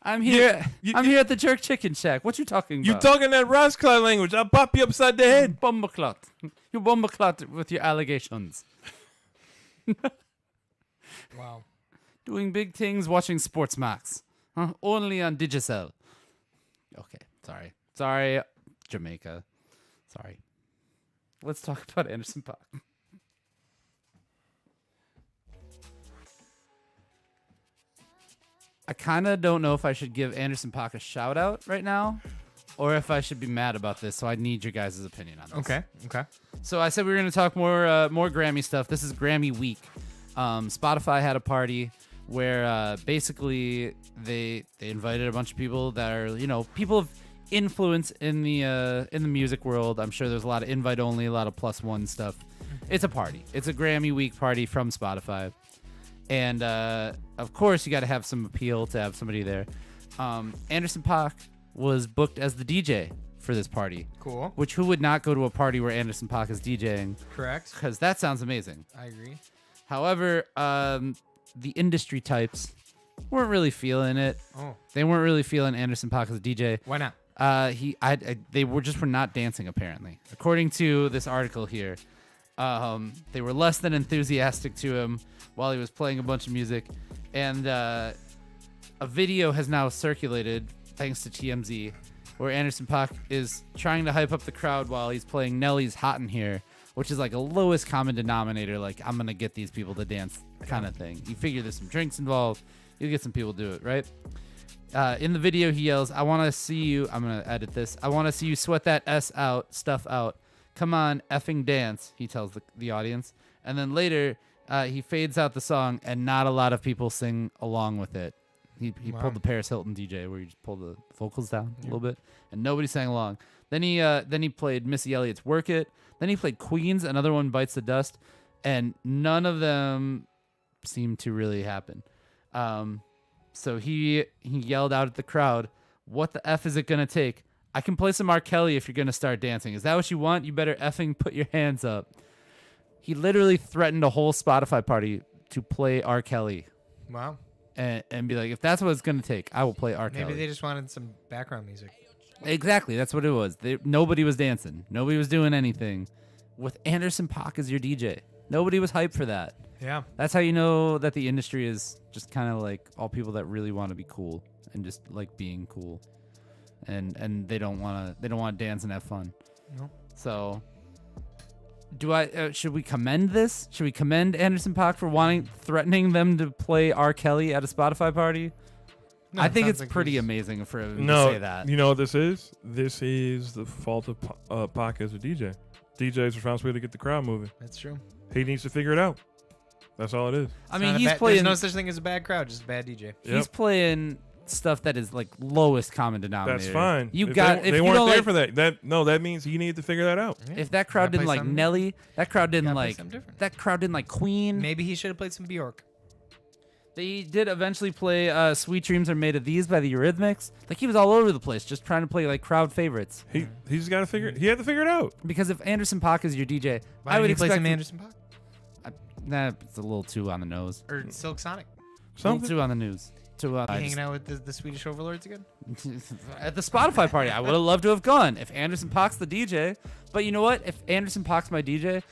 I'm here. you- I'm here at the Jerk Chicken Shack. What you talking You about? talking that Rascal language? I'll pop you upside the head. Bumbleclot. You bumbleclot with your allegations. Wow. doing big things, watching Sports Max. Huh? Only on Digicel. Okay, sorry, Jamaica. Sorry. Let's talk about Anderson .Paak. I kind of don't know if I should give Anderson .Paak a shout out right now, or if I should be mad about this. So I need your guys' opinion on this. Okay. So I said we were going to talk more Grammy stuff. This is Grammy week. Spotify had a party where basically they invited a bunch of people that are people of influence in the music world. I'm sure there's a lot of invite only, a lot of +1 stuff. It's a party. It's a Grammy week party from Spotify. And of course, you got to have some appeal to have somebody there. Anderson .Paak was booked as the DJ for this party. Cool. Which who would not go to a party where Anderson .Paak is DJing? Correct. Because that sounds amazing. I agree. However, the industry types weren't really feeling it. Oh. They weren't really feeling Anderson .Paak as a DJ. Why not? They were not dancing apparently, according to this article here. They were less than enthusiastic to him while he was playing a bunch of music, and a video has now circulated thanks to TMZ, where Anderson .Paak is trying to hype up the crowd while he's playing Nelly's "Hot in Here," which is like a lowest common denominator, like I'm gonna get these people to dance kind of thing. You figure there's some drinks involved, you get some people to do it, right? In the video, he yells, "I want to see you." I'm gonna edit this. "I want to see you sweat that stuff out. Come on, effing dance," he tells the audience. And then later, he fades out the song, and not a lot of people sing along with it. He pulled the Paris Hilton DJ, where you just pull the vocals down a little bit, and nobody sang along. Then he played Missy Elliott's "Work It." Then he played Queen's "Another One Bites the Dust," and none of them seemed to really happen. So he yelled out at the crowd, "What the F is it gonna take? I can play some R. Kelly if you're going to start dancing. Is that what you want? You better effing put your hands up." He literally threatened a whole Spotify party to play R. Kelly Wow. and be like, if that's what it's going to take, I will play R. Kelly. Maybe they just wanted some background music. Exactly. That's what it was. Nobody was dancing. Nobody was doing anything with Anderson .Paak as your DJ. Nobody was hyped for that. Yeah. That's how you know that the industry is just kind of like all people that really want to be cool and just like being cool. And they don't want to dance and have fun. No. So, should we commend this? Should we commend Anderson .Paak for threatening them to play R. Kelly at a Spotify party? No, I think sounds it's like pretty he's- amazing for him to No, say that. you know what this is? This is the fault of Pac as a DJ. DJ's responsibility to get the crowd moving. That's true. He needs to figure it out. That's all it is. I It's mean, not a he's bad- playing. There's no such thing as a bad crowd, just a bad DJ. He's playing stuff that is like lowest common denominator. That's fine. You If got. they, If they you weren't don't there like, for that. That means you need to figure that out. if that crowd Gotta didn't play like something- Nelly, that crowd didn't Gotta play like. something different. That crowd didn't like Queen. Maybe he should have played some Bjork. They did eventually play "Sweet Dreams Are Made of These" by the Eurythmics. Like he was all over the place, just trying to play like crowd favorites. He just got to figure. He had to figure it out. Because if Anderson .Paak is your DJ, Why I would did he play expect some him- Anderson .Paak Nah, it's a little too on the nose. or Silk Sonic? A little Something. too on the news. Too You hanging out with the Swedish overlords again? at the Spotify party. I would have loved to have gone if Anderson .Paak's the DJ. But you know what? If Anderson .Paak's my DJ,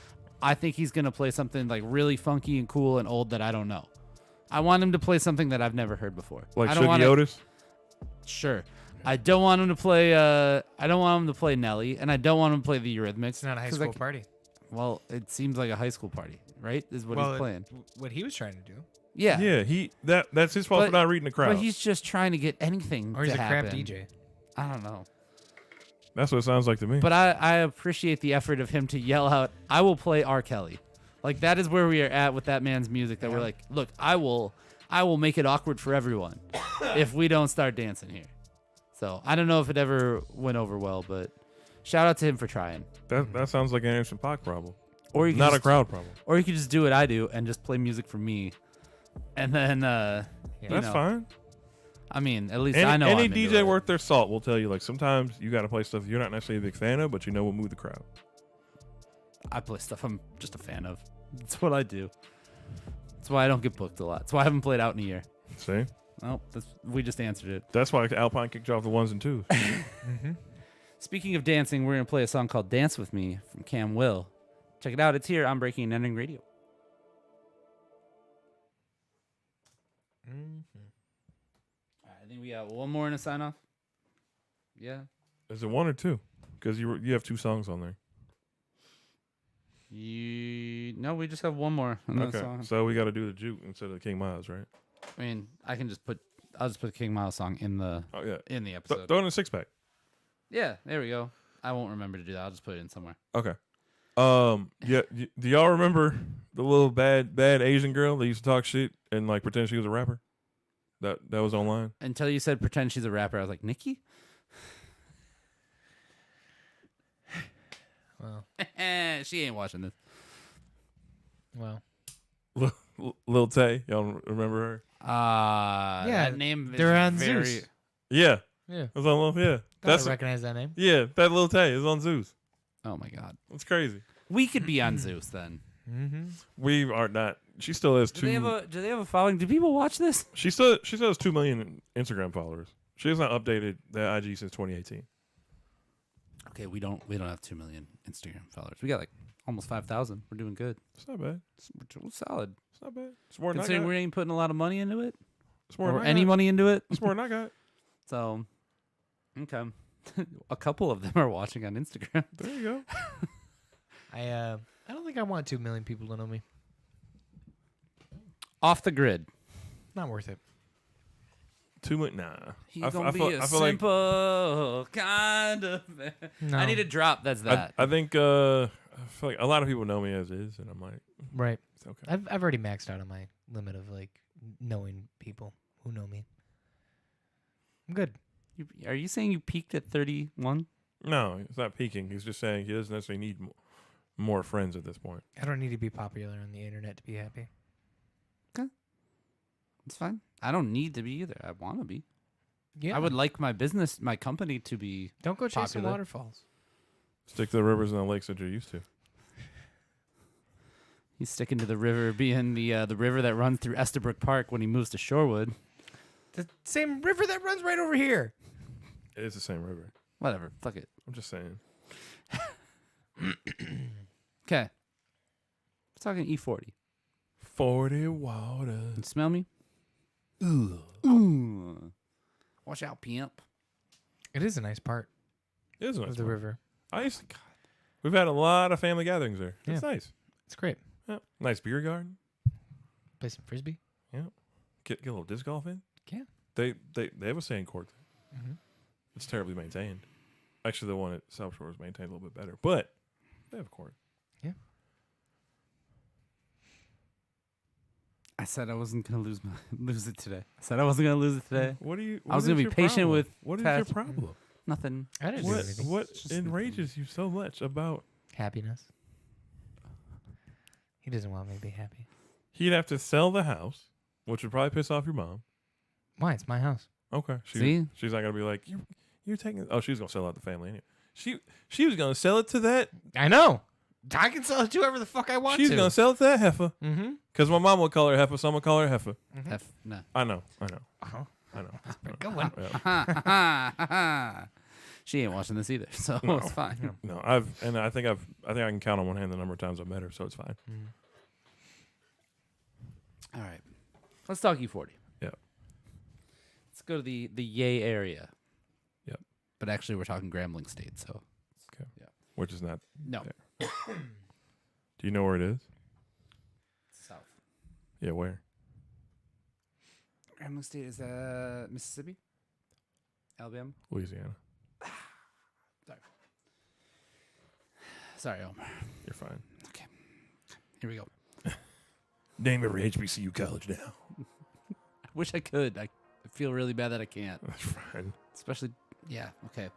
I think he's gonna play something like really funky and cool and old that I don't know. I want him to play something that I've never heard before. Like I don't Shuggy want Otis. Sure. I don't want him to play. I don't want him to play Nelly, and I don't want him to play the Eurythmics. It's not a high 'cause school party. Well, it seems like a high school party, right? Is what he's playing. What he was trying to do. Yeah. Yeah, that's his fault for But- not reading the crowd. But he's just trying to get anything Or he's to a crap happen. DJ. I don't know. That's what it sounds like to me. But I appreciate the effort of him to yell out, "I will play R. Kelly." Like that is where we are at with that man's music. That we're like, look, I will make it awkward for everyone if we don't start dancing here. So I don't know if it ever went over well, but shout out to him for trying. that sounds like an Anderson .Paak problem, Or you could not a just, crowd problem. Or you could just do what I do and just play music for me, and then you That's know, fine. I mean, at least Any, I know any I'm into DJ it. worth their salt will tell you like sometimes you got to play stuff you're not necessarily a big fan of, but you know will move the crowd. I play stuff I'm just a fan of. That's what I do. That's why I don't get booked a lot. That's why I haven't played out in a year. See, Well, we just answered it. that's why Alpine kicked you off the ones and twos. Speaking of dancing, we're going to play a song called Dance With Me from Cam Will. Check it out. It's here on Breaking and Entering Radio. All right, I think we got one more in a sign off. Yeah. Is it one or two? Because you have 2 songs on there. No, we just have one more. On that Okay, song. so we got to do the Juke instead of the King Miles, right? I mean, I'll just put the King Miles song in the Oh yeah, episode. throw it in a 6-pack. Yeah, there we go. I won't remember to do that. I'll just put it in somewhere. Okay. Yeah. Do y'all remember the little bad Asian girl that used to talk shit and like pretend she was a rapper? That was online. Until you said pretend she's a rapper, I was like, Nikki? Well, she ain't watching this. well. Lil Tay, y'all remember her? Yeah, that name. they're is on very, Zeus. Yeah, Yeah. it was on. Yeah, I recognize that name. yeah. That Lil Tay is on Zeus. Oh my god, That's crazy. we could be on Zeus then. Mm-hmm. We are not. She still has Do two. they have a following? Do people watch this? She still has 2 million Instagram followers. She has not updated that IG since 2018. Okay, we don't have 2 million Instagram followers. We got like almost 5,000. We're doing good. It's not bad. We're solid. It's not bad. It's more than I Considering got. we ain't putting a lot of money into it, It's more than or I any got. money into it. It's more than I got. So, okay, a couple of them are watching on Instagram. There you go. I don't think I want 2 million people to know me. Off the grid. Not worth it. 2 million. Nah. He's I gonna feel- be a I feel like- simple kind of man. No. I need a drop. That's that. I think I feel like a lot of people know me as is, and I'm like, Right. it's okay. I've already maxed out on my limit of like knowing people who know me. I'm good. Are you saying you peaked at 31? No, it's not peaking. He's just saying he doesn't necessarily need more friends at this point. I don't need to be popular on the internet to be happy. It's fine. I don't need to be either. I want to be. Yeah. I would like my business, my company to be. Don't go chasing popular. waterfalls. Stick to the rivers and the lakes that you're used to. He's sticking to the river, being the river that runs through Estabrook Park when he moves to Shorewood. The same river that runs right over here. It is the same river. Whatever. Fuck it. I'm just saying. Okay. We're talking E40. 40 water. You smell me? Ooh. Watch out, pimp. It is a nice part It is a nice of the one. river. I used to, we've had a lot of family gatherings there. It's Yeah. nice. It's great. Yeah. Nice beer garden. Play some frisbee. Get a little disc golf in. Yeah. They have a sand court. Mm-hmm. It's terribly maintained. Actually, the one at South Shore is maintained a little bit better, but they have a court. I said I wasn't gonna lose it today. I said I wasn't gonna lose it today. What do you? I was what gonna is be your patient problem? with What is Pat. your problem? Nothing. I didn't do What anything. what It's just enrages you so much about? Happiness. He doesn't want me to be happy. He'd have to sell the house, which would probably piss off your mom. Why? It's my house. Okay, See? she's not gonna be like you're taking. Oh, she's gonna sell out the family anyway. She was gonna sell it to that. I know. I can sell it to whoever the fuck I want She's to. gonna sell it to that heifer. Mm-hmm. Cause my mom would call her heifer, so I'm gonna call her heifer. No. I know. Uh-huh. I know. Good one. Yeah. She ain't watching this either, so No. it's fine. No, I think I can count on one hand the number of times I've met her, so it's fine. All right, let's talk E40. Yep. Let's go to the Yay area. Yep. But actually, we're talking Grambling State, so Which is not. no. Yeah. Do you know where it is? South. Yeah, where? Grambling State is Mississippi, Alabama. Louisiana. Sorry, Omar. You're fine. Here we go. Name every HBCU college now. I wish I could. I feel really bad that I can't. That's fine. Especially, yeah. Okay.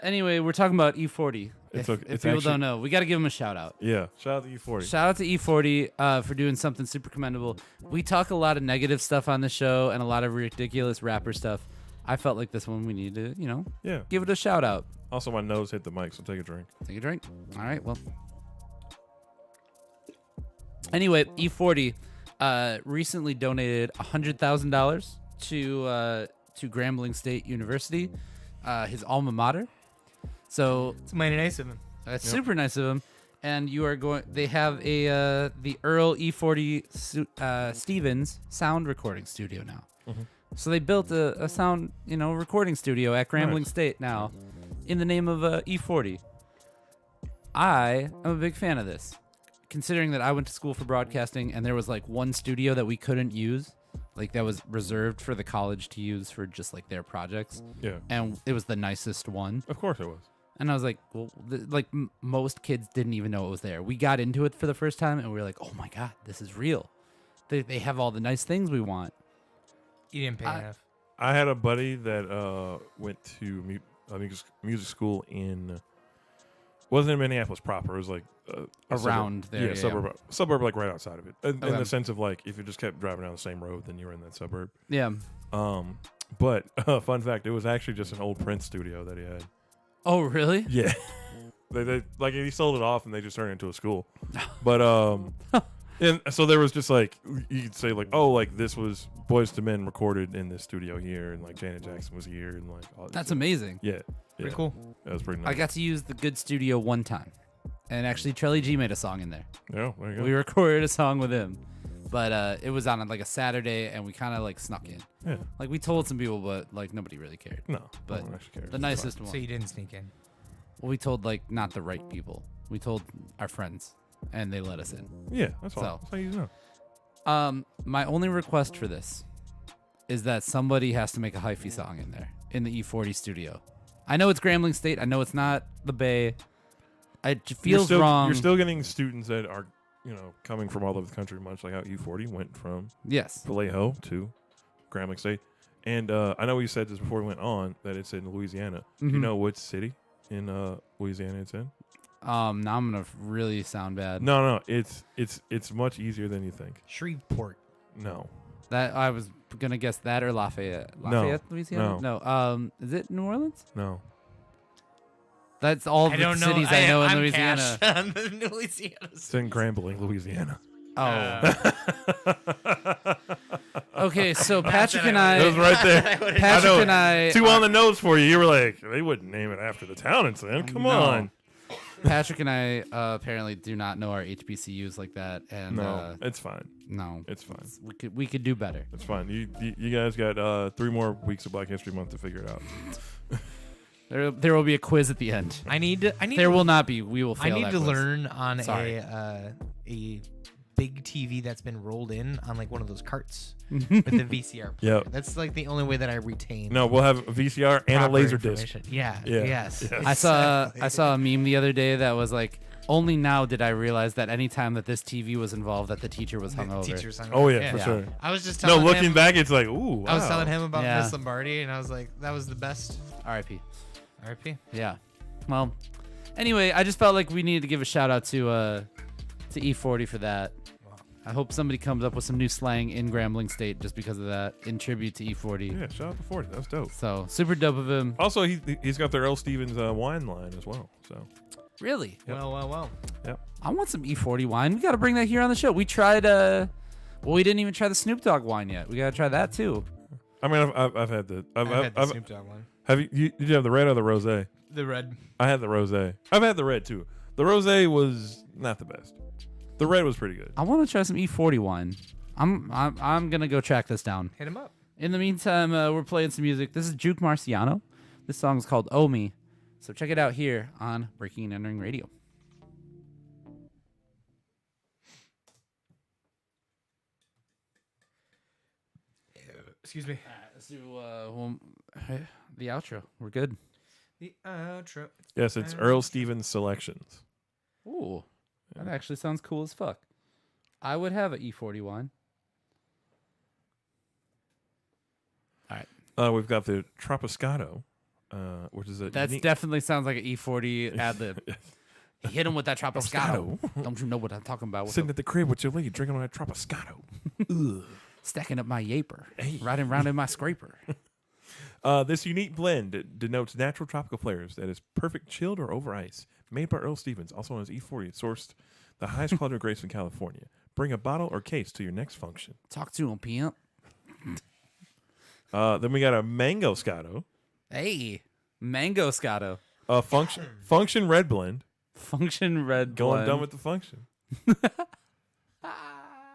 Anyway, we're talking about E40. It's If, okay. if It's people actually- don't know, we got to give them a shout out. Yeah. Shout out to U40. Shout out to E40 for doing something super commendable. We talk a lot of negative stuff on the show and a lot of ridiculous rapper stuff. I felt like this one we need to, Yeah. give it a shout out. Also, my nose hit the mic, so take a drink. Take a drink. All right. Well. Anyway, E40 recently donated $100,000 to Grambling State University, his alma mater. So It's mighty nice of him. that's Yep. super nice of him. and you are going. They have a the Earl E40 Stevens sound recording studio now. So they built a sound recording studio at Grambling Nice. State now, in the name of E40. I am a big fan of this, considering that I went to school for broadcasting and there was like one studio that we couldn't use, like that was reserved for the college to use for just like their projects, Yeah. and it was the nicest one. Of course it was. And I was like, well, most kids didn't even know it was there. We got into it for the first time, and we were like, oh my god, this is real. They have all the nice things we want. You didn't pay enough. I had a buddy that went to music school wasn't in Minneapolis proper. It was like a Around suburb. there, yeah. Suburb like right outside of it. In Okay. the sense of like if you just kept driving down the same road, then you were in that suburb. Yeah. But fun fact, it was actually just an old Prince studio that he had. Oh, really? Yeah. they like he sold it off and they just turned it into a school. But and so there was just like you could say like, oh, like this was Boyz II Men recorded in this studio here, and like Janet Jackson was here, and like all this That's stuff. amazing. Yeah. Pretty cool. That was pretty nice. I got to use the good studio one time, and actually Charlie G made a song in there. Yeah, there you go. We recorded a song with him, but it was on like a Saturday, and we kind of like snuck in. Yeah. Like we told some people, but like nobody really cared. No, But I don't actually care. The It's nicest one. So you didn't sneak in. Well, we told like not the right people. We told our friends, and they let us in. fine. Yeah, that's all. So- That's how you know. My only request for this is that somebody has to make a hyphy song in there in the E40 studio. I know it's Grambling State. I know it's not the Bay. It feels wrong. You're still getting students that are, coming from all over the country, much like how U40 went from Yes. Vallejo to Grambling State. And I know you said this before we went on that it's in Louisiana. Do you Mhm. know which city in Louisiana it's in? Now I'm gonna really sound bad. No, it's much easier than you think. Shreveport. No, That I was gonna guess that or Lafayette. No. Lafayette, Louisiana. No. Is it New Orleans? no. That's all I the don't know. cities I know in I'm Louisiana. cashed on the Louisiana. It's in Grambling, Louisiana. Oh. Okay, so Patrick and It was I. right there. Patrick I know. and I. Two on the nose for you. You were like, they wouldn't name it after the town it's in. Come No. on. Patrick and I apparently do not know our HBCUs like that, and No, it's fine. no, It's fine. we could do better. It's fine. You guys got 3 more weeks of Black History Month to figure it out. There will be a quiz at the end. I need There will not be. We will I fail need that to quiz. learn on Sorry. a big TV that's been rolled in on like one of those carts with the VCR. player. Yep. That's like the only way that I retain. No, we'll have a VCR and a proper laser disc. information. Yeah. Yeah. Yes. Yeah. I saw a meme the other day that was like, only now did I realize that any time that this TV was involved, that the teacher was hungover. Teachers. Oh yeah, for Yeah. sure. I was just No, telling looking him, back, it's like, ooh, wow. I was telling him about Yeah. Miss Lombardi, and I was like, that was the best. R.I.P. RP. Yeah. Well, anyway, I just felt like we needed to give a shout out to E40 for that. I hope somebody comes up with some new slang in Grambling State just because of that, in tribute to E40. Yeah, shout out to 40. That's dope. So super dope of him. Also, he's got their Earl Stevens wine line as well. So Really? Yep. Well. I want some E40 wine. We got to bring that here on the show. We tried, well, we didn't even try the Snoop Dogg wine yet. We got to try that too. I mean, I've had the I've had the Snoop Dogg one. have you did you have the red or the rosé? The red. I had the rosé. I've had the red too. The rosé was not the best. The red was pretty good. I want to try some E40 wine. I'm gonna go track this down. Hit him up. In the meantime, we're playing some music. This is Juke Marciano. This song is called "Oh Me," so check it out here on Breaking and Entering Radio. Excuse me. Let's do the outro. We're good. The outro. Yes, it's Earl Stevens Selections. Ooh, that actually sounds cool as fuck. I would have an E40 wine. All right. We've got the Tropiscato, which is a That unique- definitely sounds like an E40 ad lib. Hit him with that Tropiscato. Don't you know what I'm talking about? With sitting the, at the crib with your lady drinking on that Tropiscato. stacking up my yaper, Hey. riding around in my scraper. This unique blend denotes natural tropical flavors that is perfect chilled or over ice. Made by Earl Stevens, also known as E40, sourced the highest quality grapes in California. Bring a bottle or case to your next function. Talk to him, pimp. Then we got a Mango Scotto, Hey, Mango Scotto. a function red blend, Function red Going blend. dumb at the function.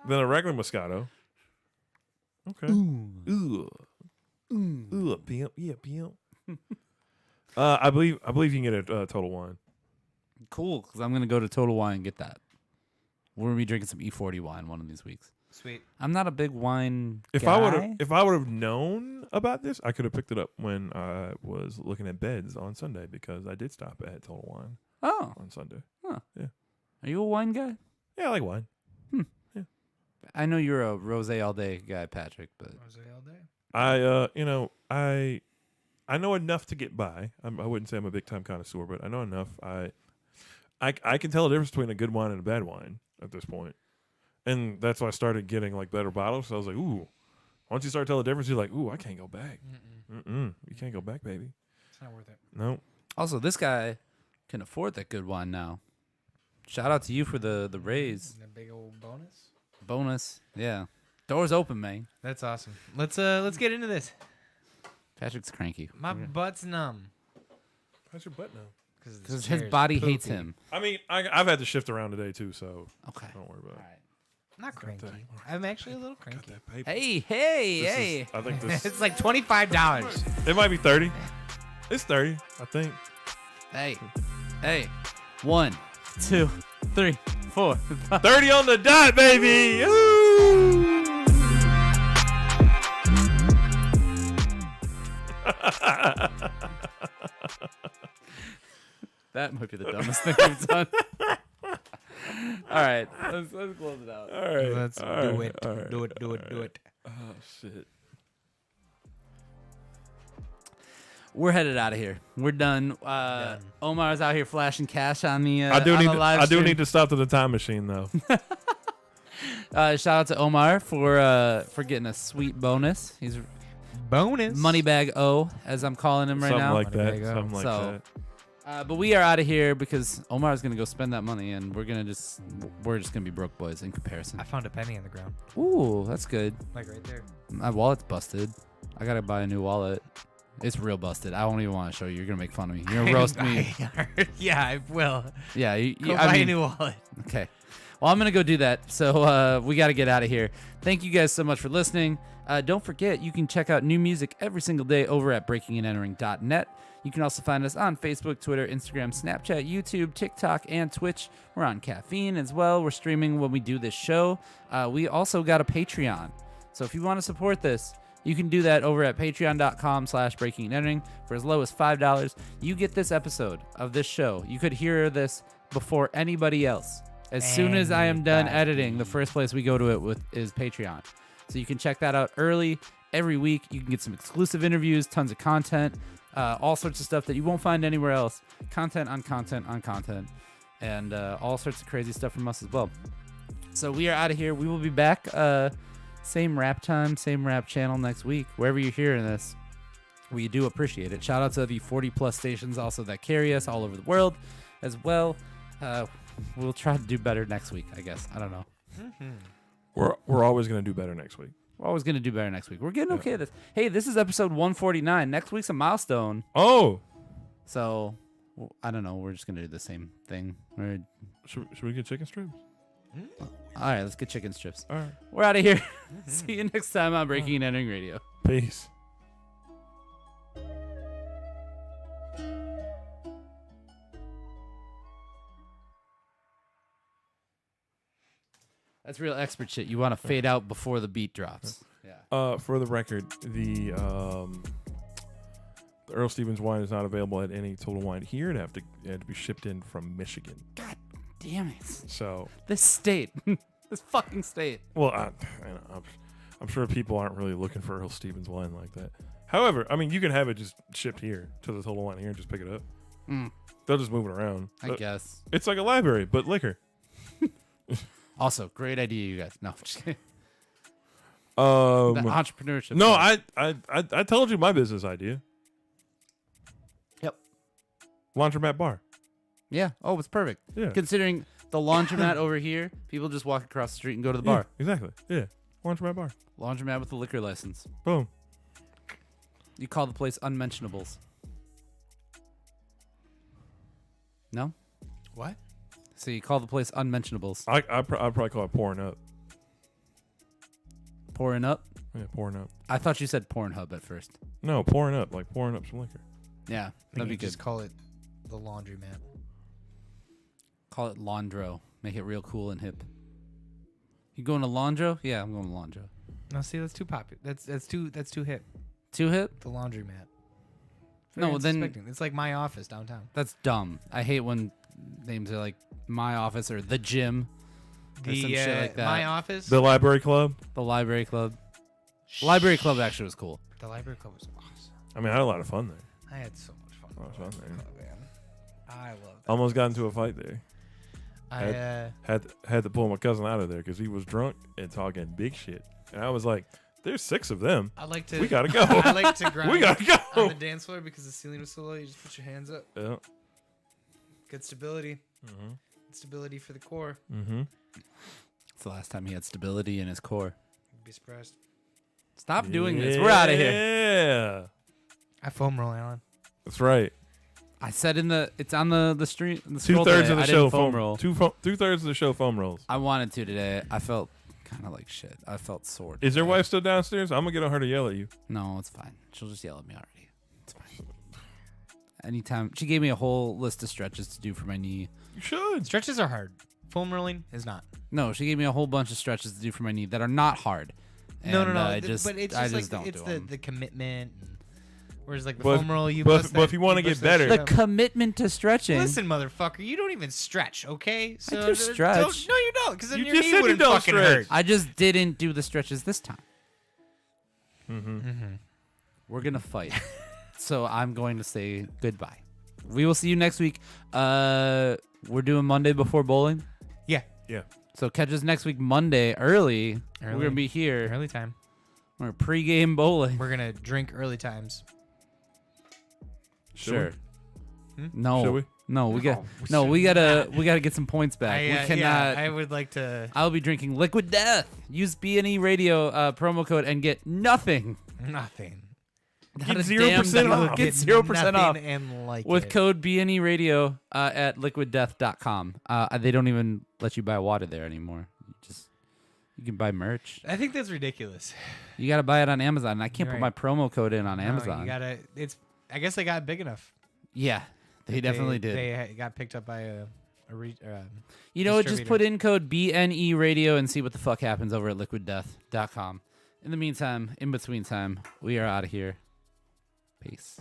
Then a regular Moscato. Okay. Ooh. Ooh, pimp. Yeah, pimp. I believe you can get a Total Wine. Cool, because I'm gonna go to Total Wine and get that. We're gonna be drinking some E40 wine one of these weeks. Sweet. I'm not a big wine If guy. I would have known about this, I could have picked it up when I was looking at beds on Sunday because I did stop at Total Wine Oh, on Sunday. are you a wine guy? Yeah, I like wine. I know you're a rosé all day guy, Patrick, but all day. I know enough to get by. I wouldn't say I'm a big time connoisseur, but I know enough. I can tell the difference between a good wine and a bad wine at this point. And that's why I started getting like better bottles. So I was like, ooh. Once you start telling the difference, you're like, ooh, I can't go back. You can't go back, baby. It's not worth it. No. also this guy can afford that good wine now. Shout out to you for the raise A big old bonus. bonus. Yeah, doors open, man. That's awesome. Let's get into this. Patrick's cranky My butt's numb How's your butt now? because his body hates him. I mean, I've had to shift around today too, so Okay. don't worry about it. I'm not cranky. that. I'm actually a little Got cranky. that paper. Hey, This is- I think this. It's like $25. It might be 30. It's 30, I think. hey. 1, 2, 3, 4. 30 on the dot, baby. Ooh. That might be the dumbest thing we've done. All right, let's close it out. All right. Let's all do right, it. all right, Do it. Do all it. Do right. it. Oh, shit. We're headed out of here. We're done. Omar's out here flashing cash on the I do on need. the live I do stream. need to stop to the time machine though. Shout out to Omar for getting a sweet bonus. He's Bonus. Moneybag O, as I'm calling him right Something now. like that. There you go. Something like So, that. But we are out of here because Omar's gonna go spend that money, and we're just gonna be broke boys in comparison. I found a penny on the ground. Ooh, that's good. Like right there. My wallet's busted. I gotta buy a new wallet. It's real busted. I won't even want to show you. You're gonna make fun of me. You're gonna roast me. Yeah, I will. Yeah, Go I buy mean, a new wallet. Okay. Well, I'm going to go do that. So we got to get out of here. Thank you guys so much for listening. Don't forget, you can check out new music every single day over at breakingandentering.net. You can also find us on Facebook, Twitter, Instagram, Snapchat, YouTube, TikTok, and Twitch. We're on Caffeine as well. We're streaming when we do this show. We also got a Patreon. So if you want to support this, you can do that over at patreon.com/breakingandentering for as low as $5. You get this episode of this show. You could hear this before anybody else. As soon as I am done editing, the first place we go to it with is Patreon. So you can check that out early every week. You can get some exclusive interviews, tons of content, all sorts of stuff that you won't find anywhere else. Content on content on content, and all sorts of crazy stuff from us as well. So we are out of here. We will be back same rap time, same rap channel next week, wherever you're hearing this. We do appreciate it. Shout out to the 40+ stations also that carry us all over the world as well. We'll try to do better next week, I guess. I don't know. We're always gonna do better next week. We're always going to do better next week. We're getting okay at this. Hey, this is episode 149. Next week's a milestone. Oh, So, I don't know. We're just going to do the same thing. should we get chicken strips? All right, let's get chicken strips. All right. We're out of here. See you next time on Breaking and Entering Radio. Peace. That's real expert shit. You want to fade out before the beat drops. Yeah. For the record, the Earl Stevens wine is not available at any Total Wine here. It had to be shipped in from Michigan. God damn it. So, This state. This fucking state. well, I'm sure people aren't really looking for Earl Stevens wine like that. However, I mean, you can have it just shipped here to the Total Wine here and just pick it up. They'll just move it around. I guess. It's like a library, but liquor. Also, great idea, you guys. No, just kidding. The Um, entrepreneurship. no, thing. I told you my business idea. Yep. Laundromat bar. Yeah. Oh, it's perfect. Yeah. Considering the laundromat over here, people just walk across the street and go to the bar. Yeah, exactly. Yeah. Laundromat bar. Laundromat with a liquor license. Boom. You call the place Unmentionables. No? What? So you call the place Unmentionables. I'd probably call it pouring up. Pouring up? Yeah, pouring up. I thought you said Pornhub at first. No, pouring up, like pouring up some liquor. Yeah, that'd be good. Just call it the laundromat. Call it Laundro. Make it real cool and hip. You going to Laundro? Yeah, I'm going to Laundro. No, see, that's too popular. That's too hip. Too hip? The laundromat. No, Very then- unsuspecting. It's like my office downtown. That's dumb. I hate when names are like My Office or The Gym or some shit like that. My office. The library club. The Library Club. Library Club actually was cool. The library club was awesome. I mean, I had a lot of fun there. I had so much fun. A lot of fun there. Club, man. I love that. Almost got into a fight there. I Had to pull my cousin out of there because he was drunk and talking big shit. And I was like, "There's 6 of them. I like to. We gotta go. I like to grind We gotta on the go." dance floor because the ceiling was so low. You just put your hands up. Yeah. Good stability. Mhm. Good stability for the core. Mhm. It's the last time he had stability in his core. You'd be surprised. Stop doing this. We're out of here. Yeah. I foam roll, Alan. That's right. I said it's on the stream. The 2/3 scroll of the today. I show didn't foam roll. 2/3 of the show foam rolls. I wanted to today. I felt kind of like shit. I felt sore. Is your today. wife still downstairs? I'm gonna get on her to yell at you. No, it's fine. She'll just yell at me already. It's fine. Anytime. She gave me a whole list of stretches to do for my knee. You should. Stretches are hard. Foam rolling is not. No, she gave me a whole bunch of stretches to do for my knee that are not hard. No. And, But it's I just like don't it's do 'em. the commitment. Whereas like the But- foam roll, you. but- bust but that- if you wanna get bust that better- shit The up. commitment to stretching. Listen, motherfucker, you don't even stretch, okay? So do don't- stretch. No, you don't, because then You your just knee said you wouldn't don't fucking stretch. hurt. I just didn't do the stretches this time. Mm-hmm. We're gonna fight. So I'm going to say goodbye. We will see you next week. We're doing Monday before bowling. Yeah, Yeah. So catch us next week Monday early. We're Early. gonna be here. early time. We're pregame bowling. We're gonna drink early times. Should Sure. we? No. Should we? No, we got. we No, should we gotta get some points back. We cannot. Yeah, I would like to. I'll be drinking Liquid Death. Use BNE Radio promo code and get nothing. Nothing. Not Get a 0% damn thing. off. Get 0% off Nothing and like with it. code BNE Radio at liquiddeath.com. They don't even let you buy water there anymore. You can buy merch. I think that's ridiculous. You got to buy it on Amazon. And I can't You're put my promo code in on No, Amazon. you gotta. It's. I guess they got big enough. Yeah, they definitely did. They got picked up by a You know what? Just distributor. put in code BNE Radio and see what the fuck happens over at liquiddeath.com. In the meantime, in between time, we are out of here. Peace.